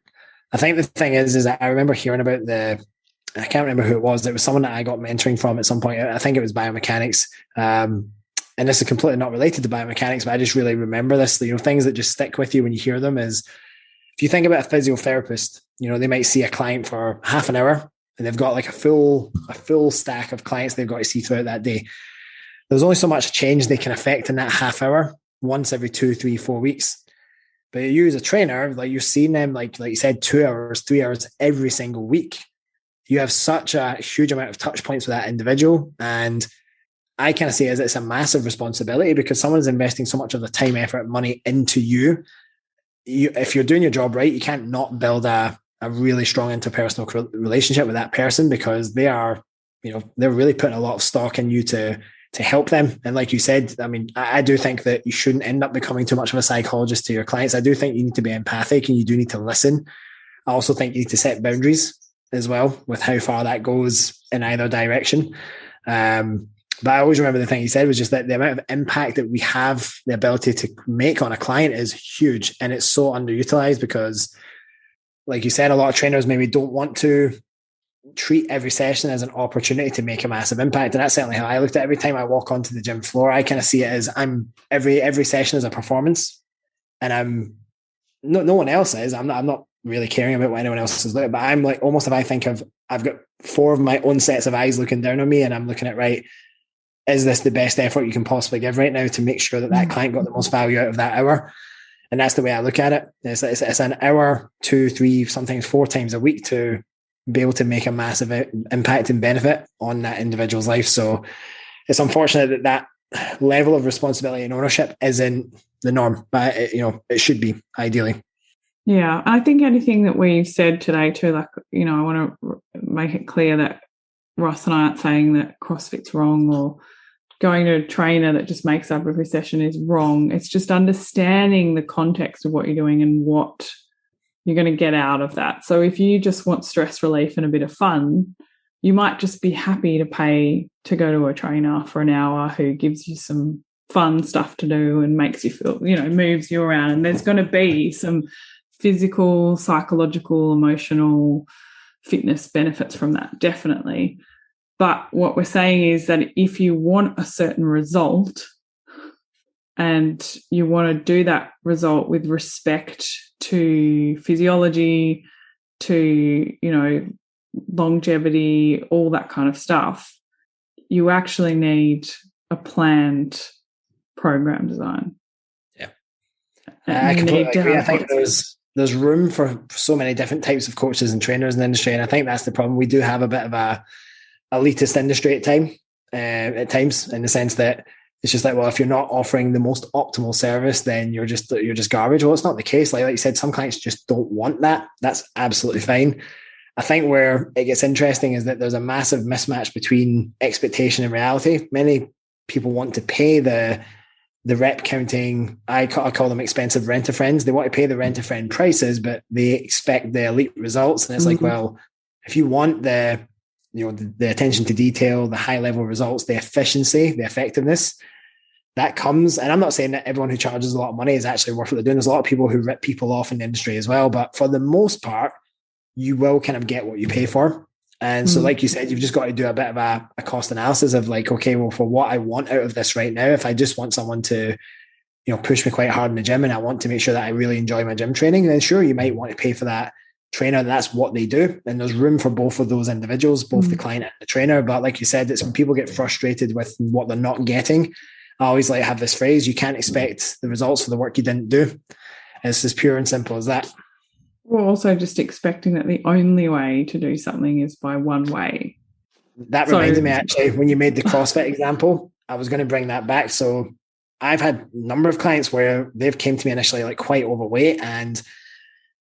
I think the thing is that I remember hearing about I can't remember who it was. It was someone that I got mentoring from at some point. I think it was biomechanics. And this is completely not related to biomechanics, but I just really remember this, things that just stick with you when you hear them is, if you think about a physiotherapist, they might see a client for half an hour and they've got like a full stack of clients they've got to see throughout that day. there's only so much change they can affect in that half hour once every 2, 3, 4 weeks. But you as a trainer, like you're seeing them, like you said, 2 hours, 3 hours every single week. You have such a huge amount of touch points with that individual. And I kind of see it as it's a massive responsibility because someone's investing so much of the time, effort, money into you. If you're doing your job right, you can't not build a really strong interpersonal relationship with that person because they are, they're really putting a lot of stock in you to help them. And like you said, I mean, I do think that you shouldn't end up becoming too much of a psychologist to your clients. I do think you need to be empathic and you do need to listen. I also think you need to set boundaries as well with how far that goes in either direction. But I always remember the thing he said was just that the amount of impact that we have the ability to make on a client is huge. And it's so underutilized because, like you said, a lot of trainers maybe don't want to treat every session as an opportunity to make a massive impact. And that's certainly how I looked at it. Every time I walk onto the gym floor, I kind of see it as every session is a performance. And I'm no one else is. I'm not really caring about what anyone else is looking, but I'm like almost if I think of I've got 4 of my own sets of eyes looking down on me and I'm looking at, right, is this the best effort you can possibly give right now to make sure that client got the most value out of that hour? And that's the way I look at it. It's an hour, 2, 3, sometimes 4 times a week to be able to make a massive impact and benefit on that individual's life. So it's unfortunate that level of responsibility and ownership isn't the norm, but it should be ideally. Yeah, I think anything that we've said today too, like, I want to make it clear that Ross and I aren't saying that CrossFit's wrong or going to a trainer that just makes up every session is wrong. It's just understanding the context of what you're doing and what you're going to get out of that. So if you just want stress relief and a bit of fun, you might just be happy to pay to go to a trainer for an hour who gives you some fun stuff to do and makes you feel, moves you around. And there's going to be some physical, psychological, emotional fitness benefits from that, definitely. But what we're saying is that if you want a certain result and you want to do that result with respect to physiology, to, longevity, all that kind of stuff, you actually need a planned program design. Yeah. I completely agree. I think there's room for so many different types of coaches and trainers in the industry. And I think that's the problem. We do have a bit of a elitist industry at times, in the sense that it's just like, well, if you're not offering the most optimal service, then you're just garbage. Well, it's not the case. Like you said, some clients just don't want that. That's absolutely fine. I think where it gets interesting is that there's a massive mismatch between expectation and reality. Many people want to pay the rep counting, I call them expensive rent-a-friends. They want to pay the rent-a-friend prices, but they expect the elite results. And it's like, well, if you want the attention to detail, the high-level results, the efficiency, the effectiveness, that comes. And I'm not saying that everyone who charges a lot of money is actually worth what they're doing. There's a lot of people who rip people off in the industry as well. But for the most part, you will kind of get what you pay for. And so, like you said, you've just got to do a bit of a cost analysis of like, okay, well, for what I want out of this right now, if I just want someone to, push me quite hard in the gym and I want to make sure that I really enjoy my gym training, then sure, you might want to pay for that trainer. That's what they do. And there's room for both of those individuals, both the client and the trainer. But like you said, it's when people get frustrated with what they're not getting. I always like to have this phrase, you can't expect the results for the work you didn't do. It's as pure and simple as that. We're also just expecting that the only way to do something is by one way. That reminded me, actually, when you made the CrossFit example, I was going to bring that back. So I've had a number of clients where they've came to me initially like quite overweight and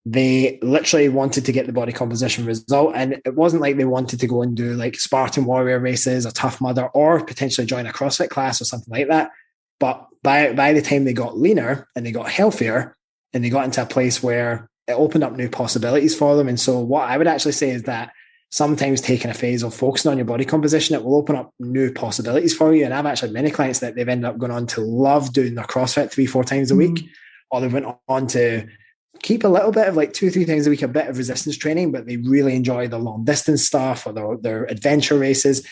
they literally wanted to get the body composition result. And it wasn't like they wanted to go and do like Spartan Warrior races, a Tough Mudder, or potentially join a CrossFit class or something like that. But by the time they got leaner and they got healthier and they got into a place where it opened up new possibilities for them. And so what I would actually say is that sometimes taking a phase of focusing on your body composition, it will open up new possibilities for you. And I've actually had many clients that they've ended up going on to love doing their CrossFit 3-4 times a week, or they went on to keep a little bit of like 2-3 times a week, a bit of resistance training, but they really enjoy the long distance stuff or their adventure races.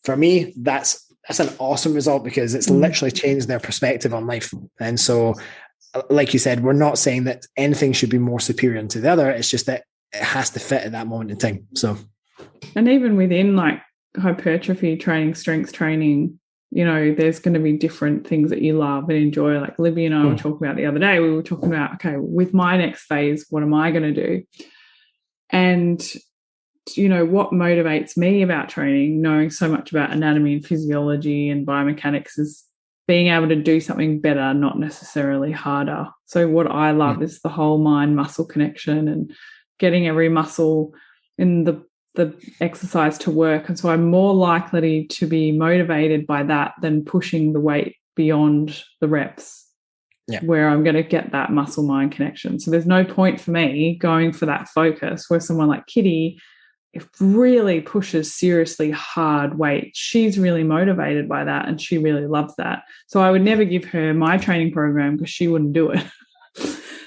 For me, that's an awesome result because it's literally changed their perspective on life. And so, like you said, we're not saying that anything should be more superior to the other. It's just that it has to fit at that moment in time. So, and even within like hypertrophy training, strength training, there's going to be different things that you love and enjoy. Like Libby and I were talking about the other day, we were talking about, okay, with my next phase, what am I going to do? And, what motivates me about training, knowing so much about anatomy and physiology and biomechanics, is being able to do something better, not necessarily harder. So what I love is the whole mind-muscle connection and getting every muscle in the exercise to work. And so I'm more likely to be motivated by that than pushing the weight beyond the reps, where I'm going to get that muscle-mind connection. So there's no point for me going for that focus where someone like Kitty, if really pushes seriously hard weight, she's really motivated by that and she really loves that. So I would never give her my training program because she wouldn't do it.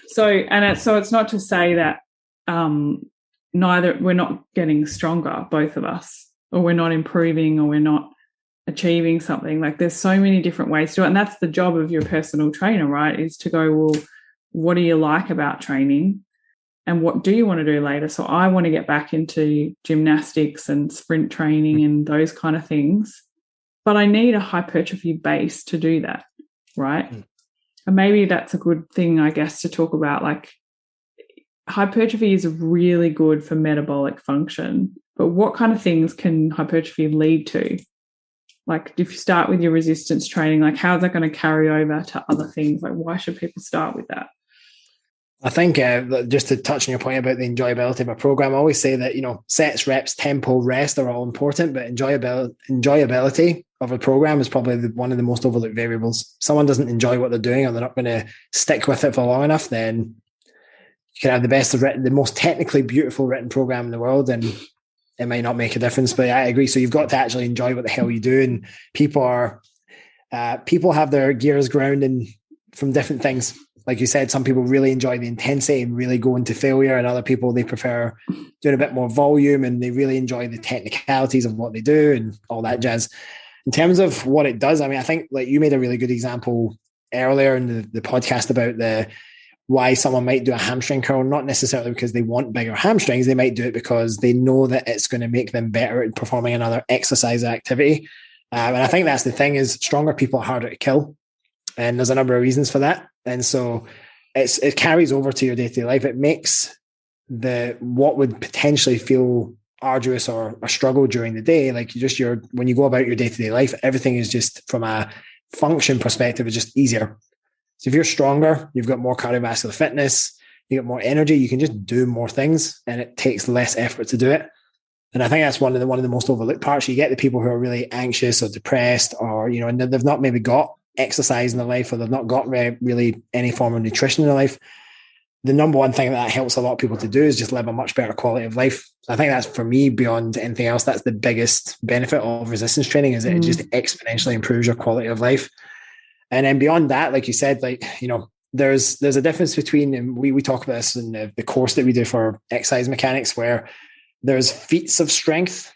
So it's not to say that we're not getting stronger, both of us, or we're not improving, or we're not achieving something. Like, there's so many different ways to do it. And that's the job of your personal trainer, right? Is to go, well, what do you like about training? And what do you want to do later? So I want to get back into gymnastics and sprint training and those kind of things. But I need a hypertrophy base to do that, right? And maybe that's a good thing, I guess, to talk about. Like, hypertrophy is really good for metabolic function. But what kind of things can hypertrophy lead to? Like, if you start with your resistance training, like, how's that going to carry over to other things? Like, why should people start with that? I think just to touch on your point about the enjoyability of a program, I always say that, sets, reps, tempo, rest are all important, but enjoyability of a program is probably one of the most overlooked variables. If someone doesn't enjoy what they're doing, or they're not going to stick with it for long enough, then you can have the most technically beautiful written program in the world, and it might not make a difference. But I agree. So you've got to actually enjoy what the hell you do. And people have their gears grounding from different things. Like you said, some people really enjoy the intensity and really go into failure, and other people, they prefer doing a bit more volume and they really enjoy the technicalities of what they do and all that jazz. In terms of what it does, I think, like, you made a really good example earlier in the podcast about why someone might do a hamstring curl, not necessarily because they want bigger hamstrings. They might do it because they know that it's going to make them better at performing another exercise activity. And I think that's the thing, is stronger people are harder to kill. And there's a number of reasons for that. And so it carries over to your day-to-day life. It makes what would potentially feel arduous or a struggle during the day, like when you go about your day-to-day life, everything is just, from a function perspective, is just easier. So if you're stronger, you've got more cardiovascular fitness, you get more energy, you can just do more things, and it takes less effort to do it. And I think that's one of the most overlooked parts. You get the people who are really anxious or depressed, or, and they've not maybe got exercise in their life, or they've not got really any form of nutrition in their life. The number one thing that helps a lot of people to do is just live a much better quality of life. So I think that's, for me, beyond anything else, that's the biggest benefit of resistance training, is it just exponentially improves your quality of life. And then beyond that, like you said, there's a difference between, and we talk about this in the course that we do for exercise mechanics, where there's feats of strength,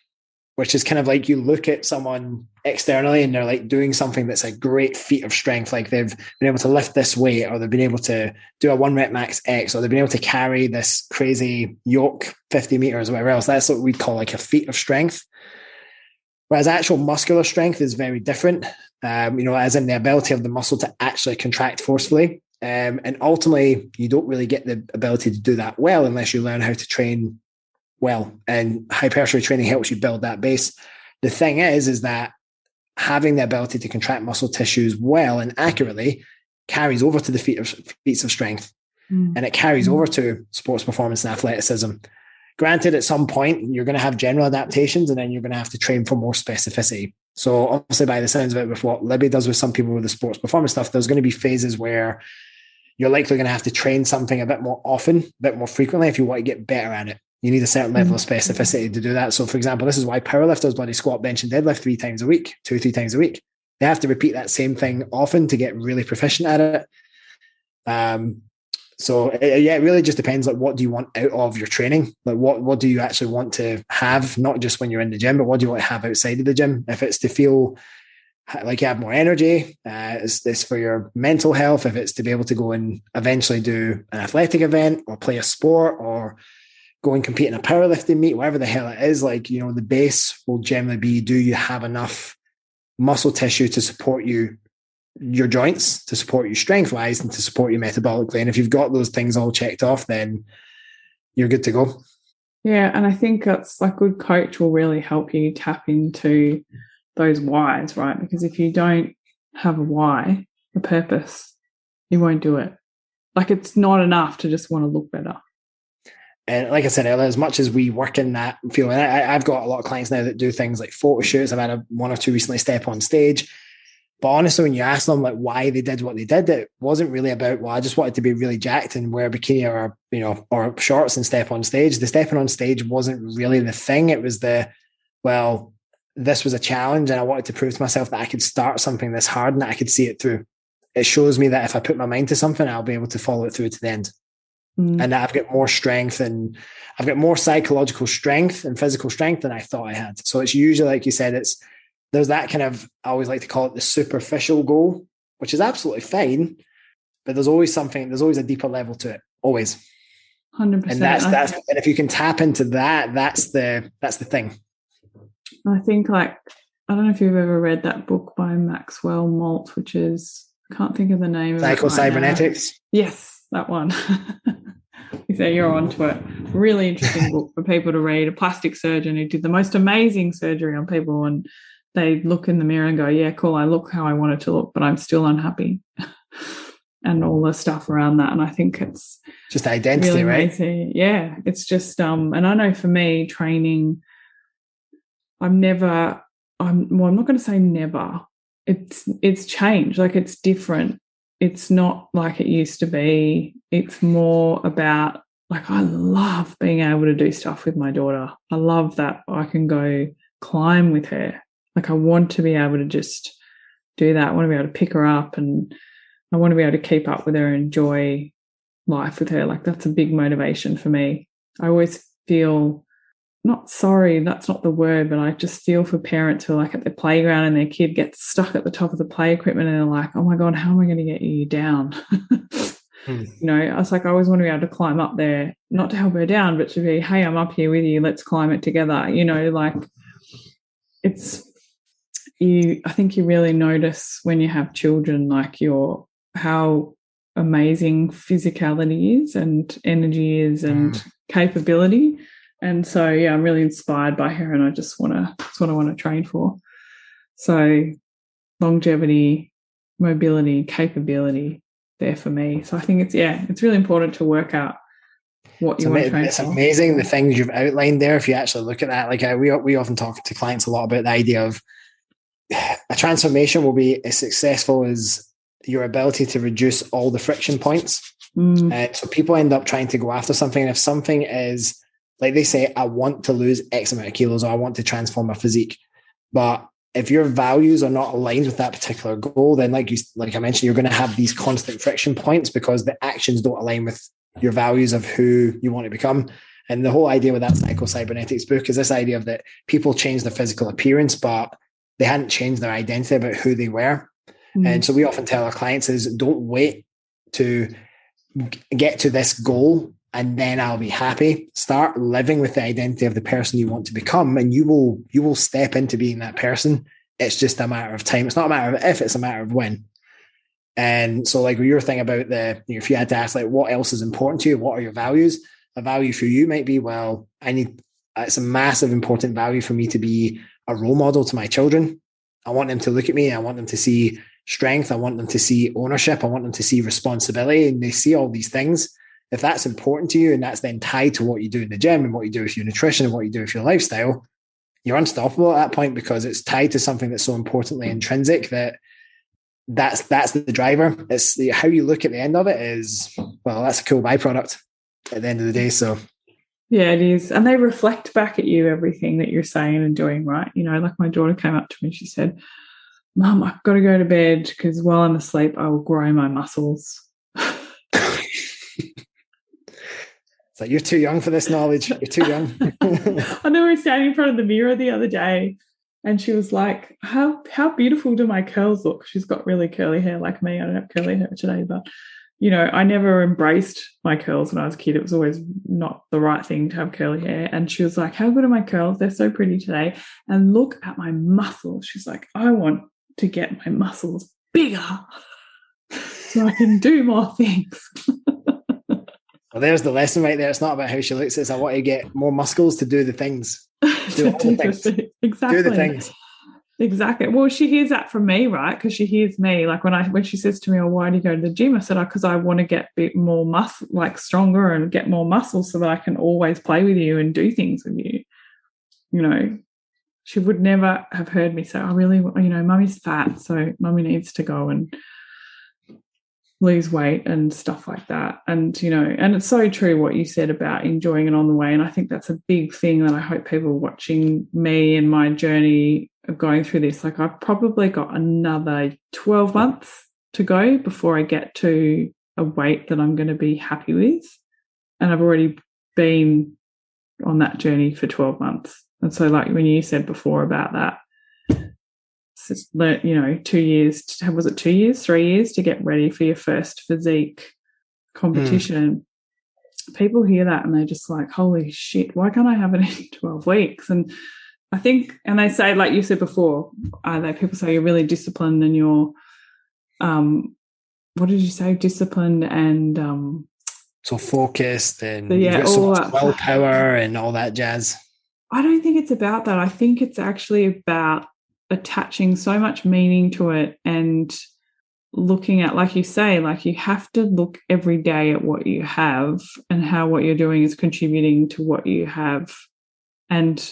which is kind of like, you look at someone externally and they're like doing something that's a great feat of strength. Like, they've been able to lift this weight, or they've been able to do a 1 rep max X, or they've been able to carry this crazy yoke 50 meters or whatever else. That's what we'd call like a feat of strength. Whereas actual muscular strength is very different, as in the ability of the muscle to actually contract forcefully. And ultimately, you don't really get the ability to do that well unless you learn how to train well. And hypertrophy training helps you build that base. The thing is that having the ability to contract muscle tissues well and accurately carries over to the feats of strength. And it carries over to sports performance and athleticism. Granted, at some point, you're going to have general adaptations, and then you're going to have to train for more specificity. So obviously, by the sounds of it, with what Libby does with some people with the sports performance stuff, there's going to be phases where you're likely going to have to train something a bit more often, a bit more frequently, if you want to get better at it. You need a certain level of specificity to do that. So, for example, this is why powerlifters bloody squat, bench, and deadlift 3 times a week, 3 times a week. They have to repeat that same thing often to get really proficient at it. So it really just depends, like, what do you want out of your training? Like, what do you actually want to have, not just when you're in the gym, but what do you want to have outside of the gym? If it's to feel like you have more energy, is this for your mental health? If it's to be able to go and eventually do an athletic event or play a sport or go and compete in a powerlifting meet, whatever the hell it is, the base will generally be, do you have enough muscle tissue to support your joints, to support you strength-wise, and to support you metabolically. And if you've got those things all checked off, then you're good to go. Yeah, and I think that's like good coach will really help you tap into those whys, right? Because if you don't have a why, a purpose, you won't do it. Like, it's not enough to just want to look better. And like I said earlier, as much as we work in that field, and I've got a lot of clients now that do things like photo shoots. I've had one or two recently step on stage. But honestly, when you ask them like why they did what they did, it wasn't really about, well, I just wanted to be really jacked and wear a bikini or shorts and step on stage. The stepping on stage wasn't really the thing. It was this was a challenge, and I wanted to prove to myself that I could start something this hard and that I could see it through. It shows me that if I put my mind to something, I'll be able to follow it through to the end. And that I've got more strength, and I've got more psychological strength and physical strength than I thought I had. So it's usually, like you said, there's that kind of, I always like to call it the superficial goal, which is absolutely fine, but there's always a deeper level to it. Always. 100%. And and if you can tap into that, that's the thing. I think, like, I don't know if you've ever read that book by Maxwell Maltz, which is, I can't think of the name of it. Psycho-Cybernetics. Yes, that one. So you're onto it. Really interesting book for people to read. A plastic surgeon who did the most amazing surgery on people, and they look in the mirror and go, yeah, cool, I look how I want it to look, but I'm still unhappy. And all the stuff around that. And I think it's just identity, really right? amazing. Yeah. It's just, and I know for me, training, I'm not going to say never. It's changed. Like, it's different. It's not like it used to be. It's more about, like, I love being able to do stuff with my daughter. I love that I can go climb with her. Like, I want to be able to just do that. I want to be able to pick her up, and I want to be able to keep up with her and enjoy life with her. Like, that's a big motivation for me. I always feel, not sorry, that's not the word, but I just feel for parents who are like at the playground and their kid gets stuck at the top of the play equipment and they're like, oh my God, how am I going to get you down? You know, I was like, I always want to be able to climb up there, not to help her down, but to be, hey, I'm up here with you, let's climb it together. You know, like, I think you really notice when you have children, like, how amazing physicality is and energy is and capability. And so, yeah, I'm really inspired by her, and that's what I want to train for. So longevity, mobility, capability there for me. So I think it's really important to work out what you want to train for. It's amazing the things you've outlined there. If you actually look at that, like we often talk to clients a lot about the idea of a transformation will be as successful as your ability to reduce all the friction points. So people end up trying to go after something, and if something is, like they say, I want to lose X amount of kilos, or I want to transform my physique. But if your values are not aligned with that particular goal, then like I mentioned, you're going to have these constant friction points because the actions don't align with your values of who you want to become. And the whole idea with that Psycho-Cybernetics book is this idea of that people change their physical appearance, but they hadn't changed their identity about who they were. And so we often tell our clients is, don't wait to get to this goal and then I'll be happy. Start living with the identity of the person you want to become, and you will step into being that person. It's just a matter of time. It's not a matter of if, it's a matter of when. And so, like, your thing about if you had to ask, like, what else is important to you? What are your values? A value for you might be, well, it's a massive important value for me to be a role model to my children. I want them to look at me. I want them to see strength. I want them to see ownership. I want them to see responsibility. And they see all these things. If that's important to you and that's then tied to what you do in the gym and what you do with your nutrition and what you do with your lifestyle, you're unstoppable at that point because it's tied to something that's so importantly intrinsic that's the driver. It's how you look at the end of it is, well, that's a cool byproduct at the end of the day. So yeah, it is. And they reflect back at you everything that you're saying and doing, right? You know, like my daughter came up to me, she said, Mum, I've got to go to bed because while I'm asleep, I will grow my muscles. It's like, you're too young for this knowledge. You're too young. I know we were standing in front of the mirror the other day and she was like, how beautiful do my curls look? She's got really curly hair like me. I don't have curly hair today, but I never embraced my curls when I was a kid. It was always not the right thing to have curly hair. And she was like, how good are my curls? They're so pretty today. And look at my muscles. She's like, I want to get my muscles bigger so I can do more things. Well, there's the lesson right there. It's not about how she looks. It's I want to get more muscles to do the things. Do all the things. Exactly. Do the things. Exactly. Well, she hears that from me, right? Because she hears me. Like when she says to me, "Oh, why do you go to the gym?" I said, "Oh, because I want to get a bit more muscle, like stronger, and get more muscle, so that I can always play with you and do things with you." She would never have heard me say, "I really, Mummy's fat, so Mummy needs to go and lose weight and stuff like that." And and it's so true what you said about enjoying it on the way. And I think that's a big thing that I hope people watching me and my journey of going through this, like I've probably got another 12 months to go before I get to a weight that I'm going to be happy with. And I've already been on that journey for 12 months. And so like when you said before about that, it's just, 2 years, was it 2 years, 3 years to get ready for your first physique competition. People hear that and they're just like, holy shit, why can't I have it in 12 weeks? And I think, and they say, like you said before, people say you're really disciplined and you're, what did you say? Disciplined and so focused and you've got so much willpower and all that jazz. I don't think it's about that. I think it's actually about attaching so much meaning to it and looking at, like you say, like you have to look every day at what you have and how what you're doing is contributing to what you have, and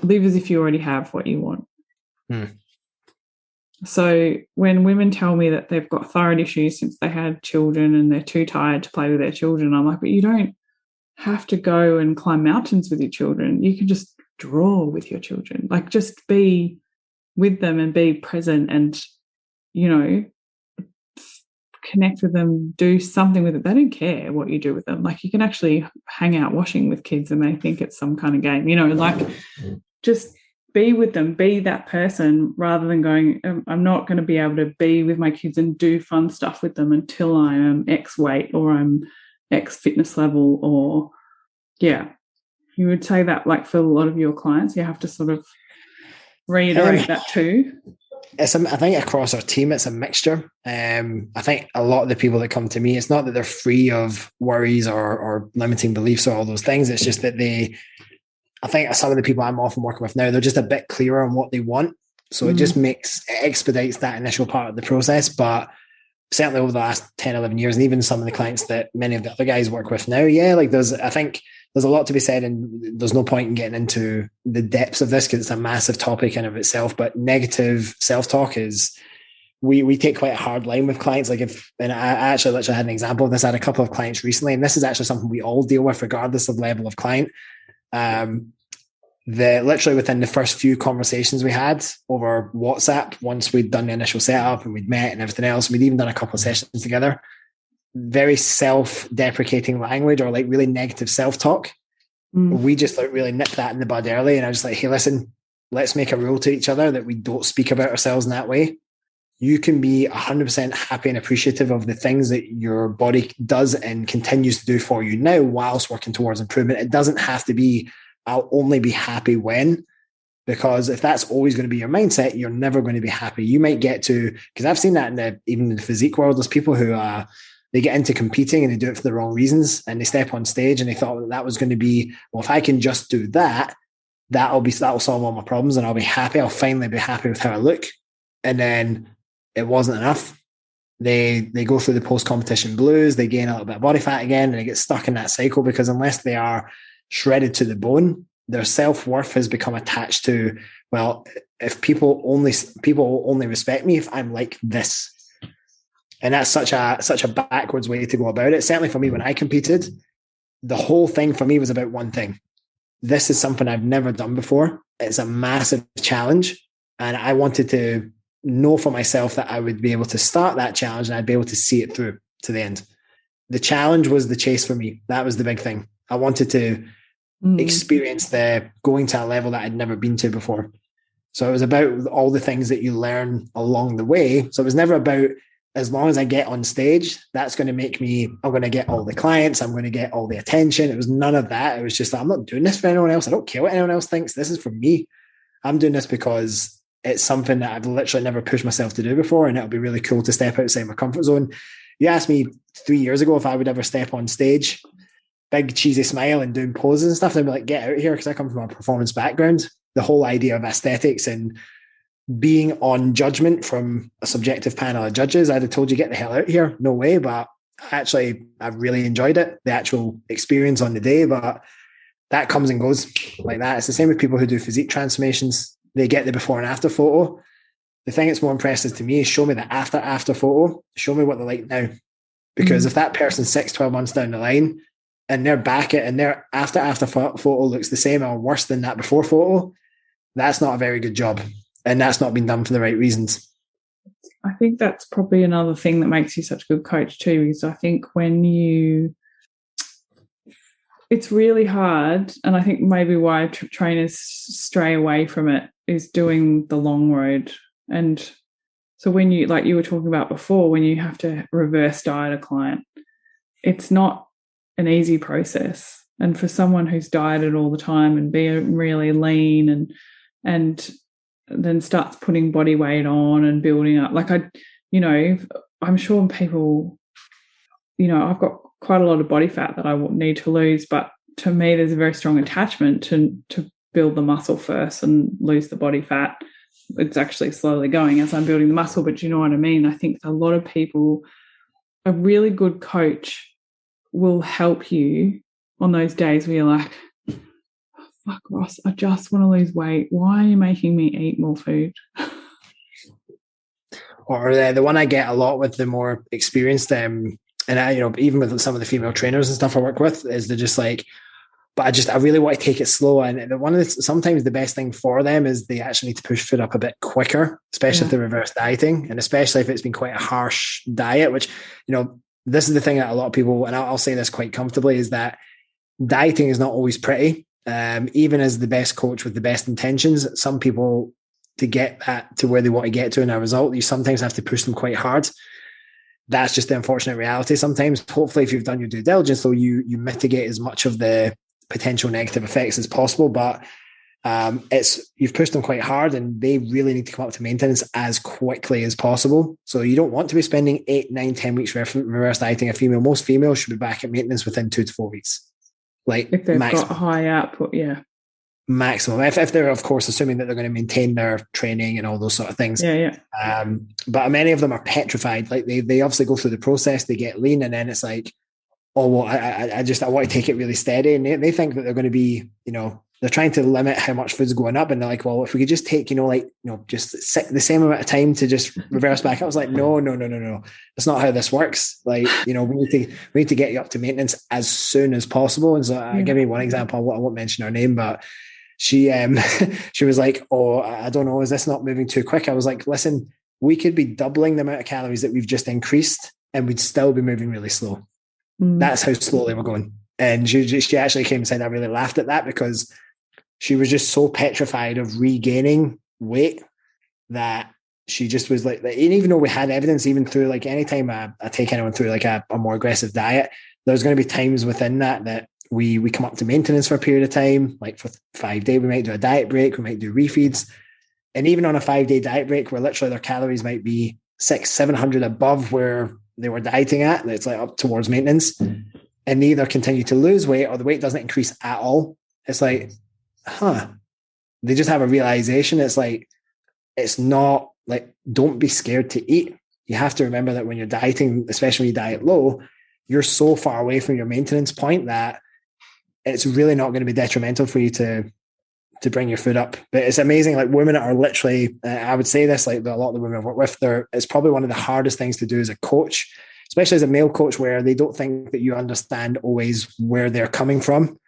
live as if you already have what you want. So when women tell me that they've got thyroid issues since they had children and they're too tired to play with their children, I'm like, but you don't have to go and climb mountains with your children. You can just draw with your children. Like just be with them and be present and, connect with them, do something with it. They don't care what you do with them. Like you can actually hang out washing with kids and they think it's some kind of game, like just be with them, be that person rather than going, I'm not going to be able to be with my kids and do fun stuff with them until I am X weight or I'm X fitness level or, you would say that like for a lot of your clients, you have to sort of reiterate that too. I think across our team, it's a mixture. I think a lot of the people that come to me, it's not that they're free of worries or limiting beliefs or all those things. It's just that I think some of the people I'm often working with now, they're just a bit clearer on what they want. So it just expedites that initial part of the process. But certainly over the last 10, 11 years, and even some of the clients that many of the other guys work with now, I think there's a lot to be said, and there's no point in getting into the depths of this because it's a massive topic in of itself. But negative self-talk is, we take quite a hard line with clients. And I actually literally had an example of this. I had a couple of clients recently, and this is actually something we all deal with regardless of level of client. Literally within the first few conversations we had over WhatsApp, once we'd done the initial setup and we'd met and everything else, we'd even done a couple of sessions together, very self-deprecating language or like really negative self-talk. We just like really nipped that in the bud early. And I was like, hey, listen, let's make a rule to each other that we don't speak about ourselves in that way. You can be 100% happy and appreciative of the things that your body does and continues to do for you now whilst working towards improvement. It doesn't have to be, I'll only be happy when, because if that's always going to be your mindset, you're never going to be happy. You might get to, because I've seen that even in the physique world, there's people who they get into competing and they do it for the wrong reasons, and they step on stage and they thought that was going to be, well, if I can just do that, that'll solve all my problems and I'll be happy. I'll finally be happy with how I look. And then it wasn't enough. They go through the post-competition blues, they gain a little bit of body fat again, and they get stuck in that cycle because unless they are shredded to the bone, their self-worth has become attached to, well, if people only respect me if I'm like this. And that's such a backwards way to go about it. Certainly for me, when I competed, the whole thing for me was about one thing. This is something I've never done before. It's a massive challenge. And I wanted to know for myself that I would be able to start that challenge and I'd be able to see it through to the end. The challenge was the chase for me. That was the big thing. I wanted to experience the going to a level that I'd never been to before. So it was about all the things that you learn along the way. So it was never about as long as I get on stage, that's going to make me, I'm going to get all the clients, I'm going to get all the attention. It was none of that. It was just, I'm not doing this for anyone else. I don't care what anyone else thinks. This is for me. I'm doing this because it's something that I've literally never pushed myself to do before. And it'll be really cool to step outside my comfort zone. You asked me 3 years ago if I would ever step on stage, big cheesy smile and doing poses and stuff. I'd be like, get out of here. Because I come from a performance background. The whole idea of aesthetics and being on judgment from a subjective panel of judges, I'd have told you, get the hell out here. No way. But actually, I really enjoyed it, the actual experience on the day. But that comes and goes like that. It's the same with people who do physique transformations. They get the before and after photo. The thing that's more impressive to me is show me the after photo. Show me what they're like now. Because if that person's 6-12 months down the line and they're back at and their after photo looks the same or worse than that before photo, that's not a very good job. And that's not been done for the right reasons. I think that's probably another thing that makes you such a good coach too, is I think it's really hard, and I think maybe why trainers stray away from it is doing the long road. And so when you, like you were talking about before, when you have to reverse diet a client, it's not an easy process. And for someone who's dieted all the time and being really lean and then starts putting body weight on and building up, like I'm sure people, I've got quite a lot of body fat that I need to lose, but to me there's a very strong attachment to build the muscle first and lose the body fat. It's actually slowly going as I'm building the muscle, but you know what I mean? I think a lot of people, a really good coach will help you on those days where you're like, fuck, Ross, I just want to lose weight. Why are you making me eat more food? Or the one I get a lot with the more experienced, and even with some of the female trainers and stuff I work with, is they're just like, but I really want to take it slow. And sometimes the best thing for them is they actually need to push food up a bit quicker, especially if they're reverse dieting, and especially if it's been quite a harsh diet, which, this is the thing that a lot of people, and I'll say this quite comfortably, is that dieting is not always pretty. Even as the best coach with the best intentions, some people, to get that to where they want to get to in a result, you sometimes have to push them quite hard. That's just the unfortunate reality sometimes. Hopefully, if you've done your due diligence, so you mitigate as much of the potential negative effects as possible. But you've pushed them quite hard, and they really need to come up to maintenance as quickly as possible. So you don't want to be spending 8, 9, 10 weeks reverse dieting a female. Most females should be back at maintenance within 2 to 4 weeks. Like, if they've maximum. got high output, maximum. If they're, of course, assuming that they're going to maintain their training and all those sort of things. But many of them are petrified. Like they obviously go through the process, they get lean, and then it's like, oh well, I want to take it really steady, and they think that they're going to be, they're trying to limit how much food's going up, and they're like, well, if we could just take, just the same amount of time to just reverse back. I was like, no, that's not how this works. Like, we need to get you up to maintenance as soon as possible. And so I'll give you one example. I won't mention her name, but she was like, oh, I don't know, is this not moving too quick? I was like, listen, we could be doubling the amount of calories that we've just increased, and we'd still be moving really slow. That's how slowly we're going. And she actually came and said, I really laughed at that, because she was just so petrified of regaining weight that she just was like, and even though we had evidence, even through like anytime I take anyone through like a more aggressive diet, there's going to be times within that we come up to maintenance for a period of time. Like for 5 days, we might do a diet break, we might do refeeds. And even on a 5-day diet break, where literally their calories might be 600-700 above where they were dieting at, it's like up towards maintenance, and they either continue to lose weight or the weight doesn't increase at all. It's like, they just have a realization. It's like, it's not like, don't be scared to eat. You have to remember that when you're dieting, especially when you diet low, you're so far away from your maintenance point that it's really not going to be detrimental for you to bring your food up. But it's amazing. Like, women are literally, I would say this, like a lot of the women I've worked with, it's probably one of the hardest things to do as a coach, especially as a male coach, where they don't think that you understand always where they're coming from.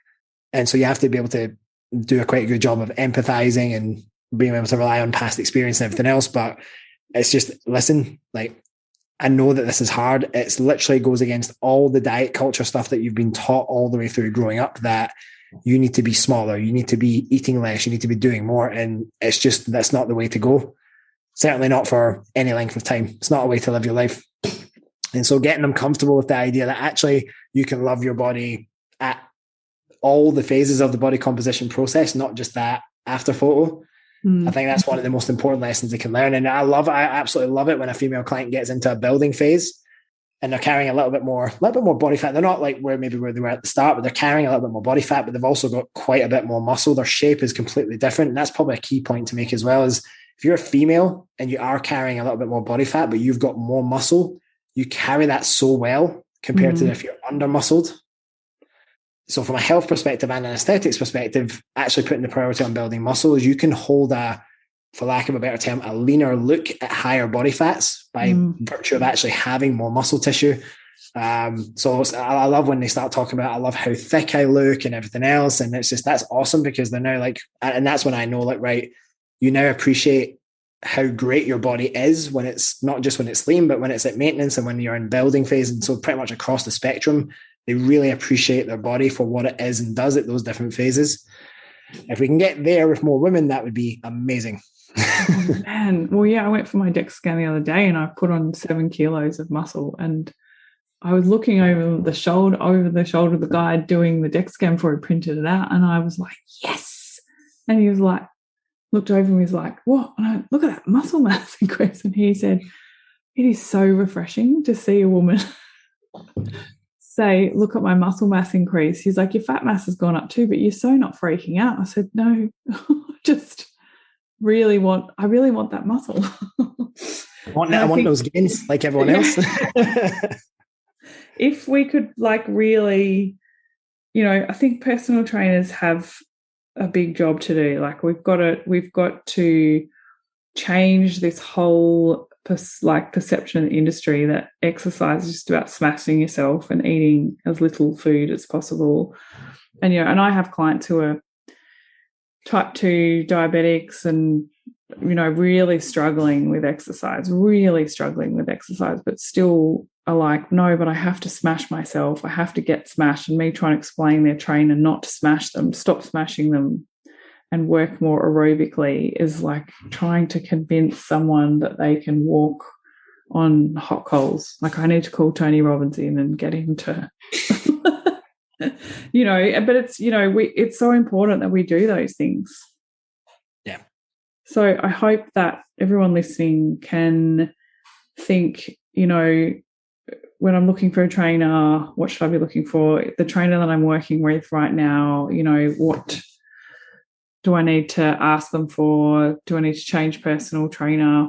And so you have to be able to do a quite good job of empathizing and being able to rely on past experience and everything else. But it's just, listen, like, I know that this is hard. It's literally goes against all the diet culture stuff that you've been taught all the way through growing up, that you need to be smaller, you need to be eating less, you need to be doing more. And it's just, that's not the way to go. Certainly not for any length of time. It's not a way to live your life. And so getting them comfortable with the idea that actually you can love your body at all the phases of the body composition process, not just that after photo. I think that's one of the most important lessons they can learn. And I absolutely love it when a female client gets into a building phase and they're carrying a little bit more body fat. They're not like where they were at the start, but they're carrying a little bit more body fat, but they've also got quite a bit more muscle. Their shape is completely different. And that's probably a key point to make as well, is if you're a female and you are carrying a little bit more body fat, but you've got more muscle, you carry that so well compared to if you're under muscled. So from a health perspective and an aesthetics perspective, actually putting the priority on building muscle is you can hold for lack of a better term, a leaner look at higher body fats by virtue of actually having more muscle tissue. So I love when they start talking about, I love how thick I look and everything else. And it's just, that's awesome, because they're now like, and that's when I know, like, right, you now appreciate how great your body is when it's not just when it's lean, but when it's at maintenance and when you're in building phase. And so pretty much across the spectrum, they really appreciate their body for what it is and does at those different phases. If we can get there with more women, that would be amazing. Oh, man. Well, yeah, I went for my DEXA scan the other day and I put on 7 kilos of muscle, and I was looking over the shoulder of the guy doing the DEXA scan before he printed it out, and I was like, yes. And he was like, looked over and was like, what? And I look at that muscle mass increase. And he said, it is so refreshing to see a woman say, look at my muscle mass increase. He's like, your fat mass has gone up too, but you're so not freaking out. I said, no, just really want that muscle. I want those gains like everyone else. If we could really, I think personal trainers have a big job to do. Like we've got to change this whole perception in the industry that exercise is just about smashing yourself and eating as little food as possible. And and I have clients who are type 2 diabetics and really struggling with exercise, but still are like, no, but I have to smash myself, I have to get smashed. And me trying to explain their trainer not to smash them, stop smashing them and work more aerobically, is like trying to convince someone that they can walk on hot coals. Like, I need to call Tony Robbins in and get him to but it's it's so important that we do those things. Yeah. So I hope that everyone listening can think, when I'm looking for a trainer, what should I be looking for? The trainer that I'm working with right now, what do I need to ask them for? Do I need to change personal trainer?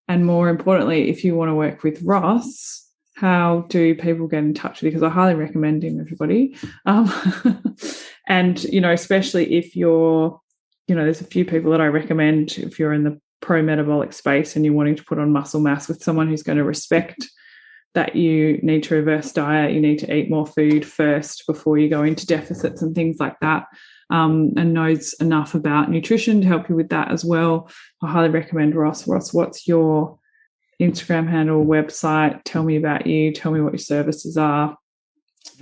And more importantly, if you want to work with Ross, how do people get in touch with you? Because I highly recommend him, everybody. And, especially if you're, there's a few people that I recommend if you're in the pro-metabolic space and you're wanting to put on muscle mass with someone who's going to respect that you need to reverse diet, you need to eat more food first before you go into deficits and things like that, and knows enough about nutrition to help you with that as well. I highly recommend Ross. Ross, what's your Instagram handle, website? Tell me about you. Tell me what your services are.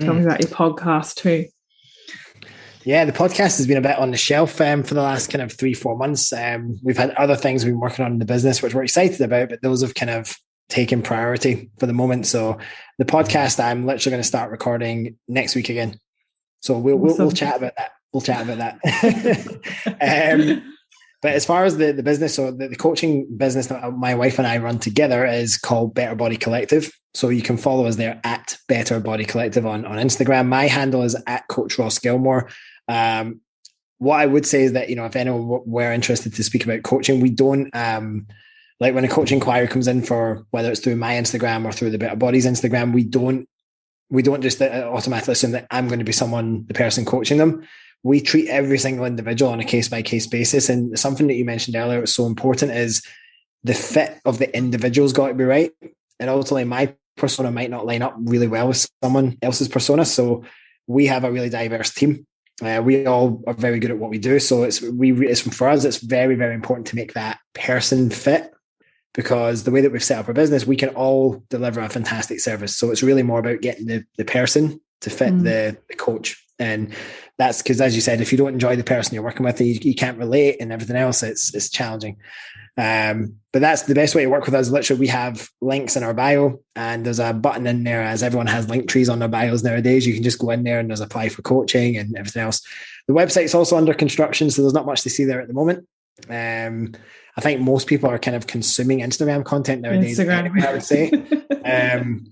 Tell me about your podcast too. Yeah, the podcast has been a bit on the shelf for the last kind of 3-4 months. We've had other things we've been working on in the business, which we're excited about, but those have kind of taken priority for the moment. So the podcast, I'm literally going to start recording next week again. So we'll chat about that. We'll chat about that. But as far as the business, so the coaching business that my wife and I run together is called Better Body Collective. So you can follow us there at Better Body Collective on Instagram. My handle is at Coach Ross Gilmour. What I would say is that, if anyone were interested to speak about coaching, we don't, like when a coach inquiry comes in for whether it's through my Instagram or through the Better Bodies Instagram, we don't just automatically assume that I'm going to be the person coaching them. We treat every single individual on a case-by-case basis. And something that you mentioned earlier was so important is the fit of the individual's got to be right. And ultimately, my persona might not line up really well with someone else's persona. So we have a really diverse team. We all are very good at what we do. So for us, it's very, very important to make that person fit, because the way that we've set up our business, we can all deliver a fantastic service. So it's really more about getting the person to fit the coach. And that's because, as you said, if you don't enjoy the person you're working with, you can't relate and everything else, it's challenging. But that's the best way to work with us. Literally, we have links in our bio, and there's a button in there, as everyone has link trees on their bios nowadays. You can just go in there and there's apply for coaching and everything else. The website's also under construction, so there's not much to see there at the moment. I think most people are kind of consuming Instagram content nowadays, anyway, I would say.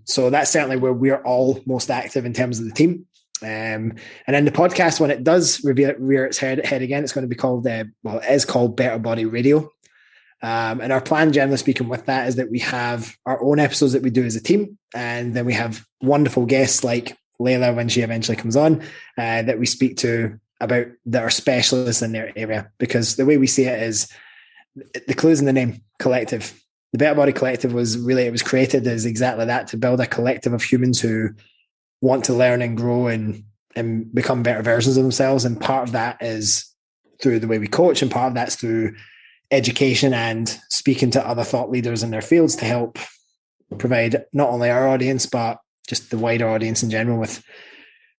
So that's certainly where we're all most active in terms of the team. And then the podcast, when it does rear its head again, it's going to be called, it is called Better Body Radio. And our plan, generally speaking, with that is that we have our own episodes that we do as a team. And then we have wonderful guests like Layla, when she eventually comes on, that we speak to about that are specialists in their area. Because the way we see it is, the clue's in the name, collective. The Better Body Collective was created as exactly that, to build a collective of humans who want to learn and grow and become better versions of themselves. And part of that is through the way we coach, and part of that's through education and speaking to other thought leaders in their fields to help provide not only our audience, but just the wider audience in general with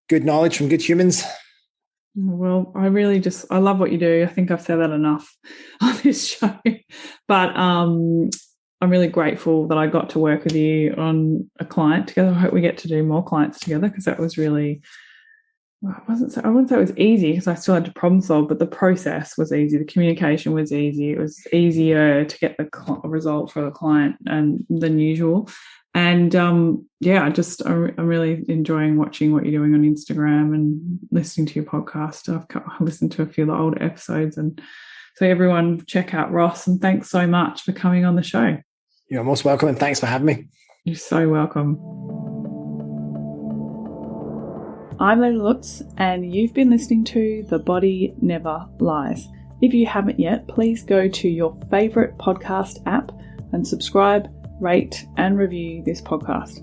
good knowledge from good humans. Well, I love what you do. I think I've said that enough on this show. But I'm really grateful that I got to work with you on a client together. I hope we get to do more clients together, because that was really, I wouldn't say it was easy, because I still had to problem solve, but the process was easy. The communication was easy. It was easier to get the result for the client than usual. And I'm really enjoying watching what you're doing on Instagram and listening to your podcast. I've listened to a few of the older episodes, and so everyone check out Ross, and thanks so much for coming on the show. You're most welcome, and thanks for having me. You're so welcome. I'm Layla Lutz, and you've been listening to The Body Never Lies. If you haven't yet, please go to your favourite podcast app and subscribe, rate and review this podcast.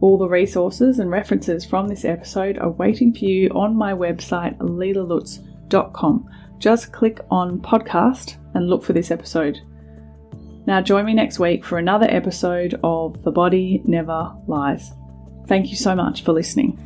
All the resources and references from this episode are waiting for you on my website, leelalutz.com. Just click on podcast and look for this episode. Now join me next week for another episode of The Body Never Lies. Thank you so much for listening.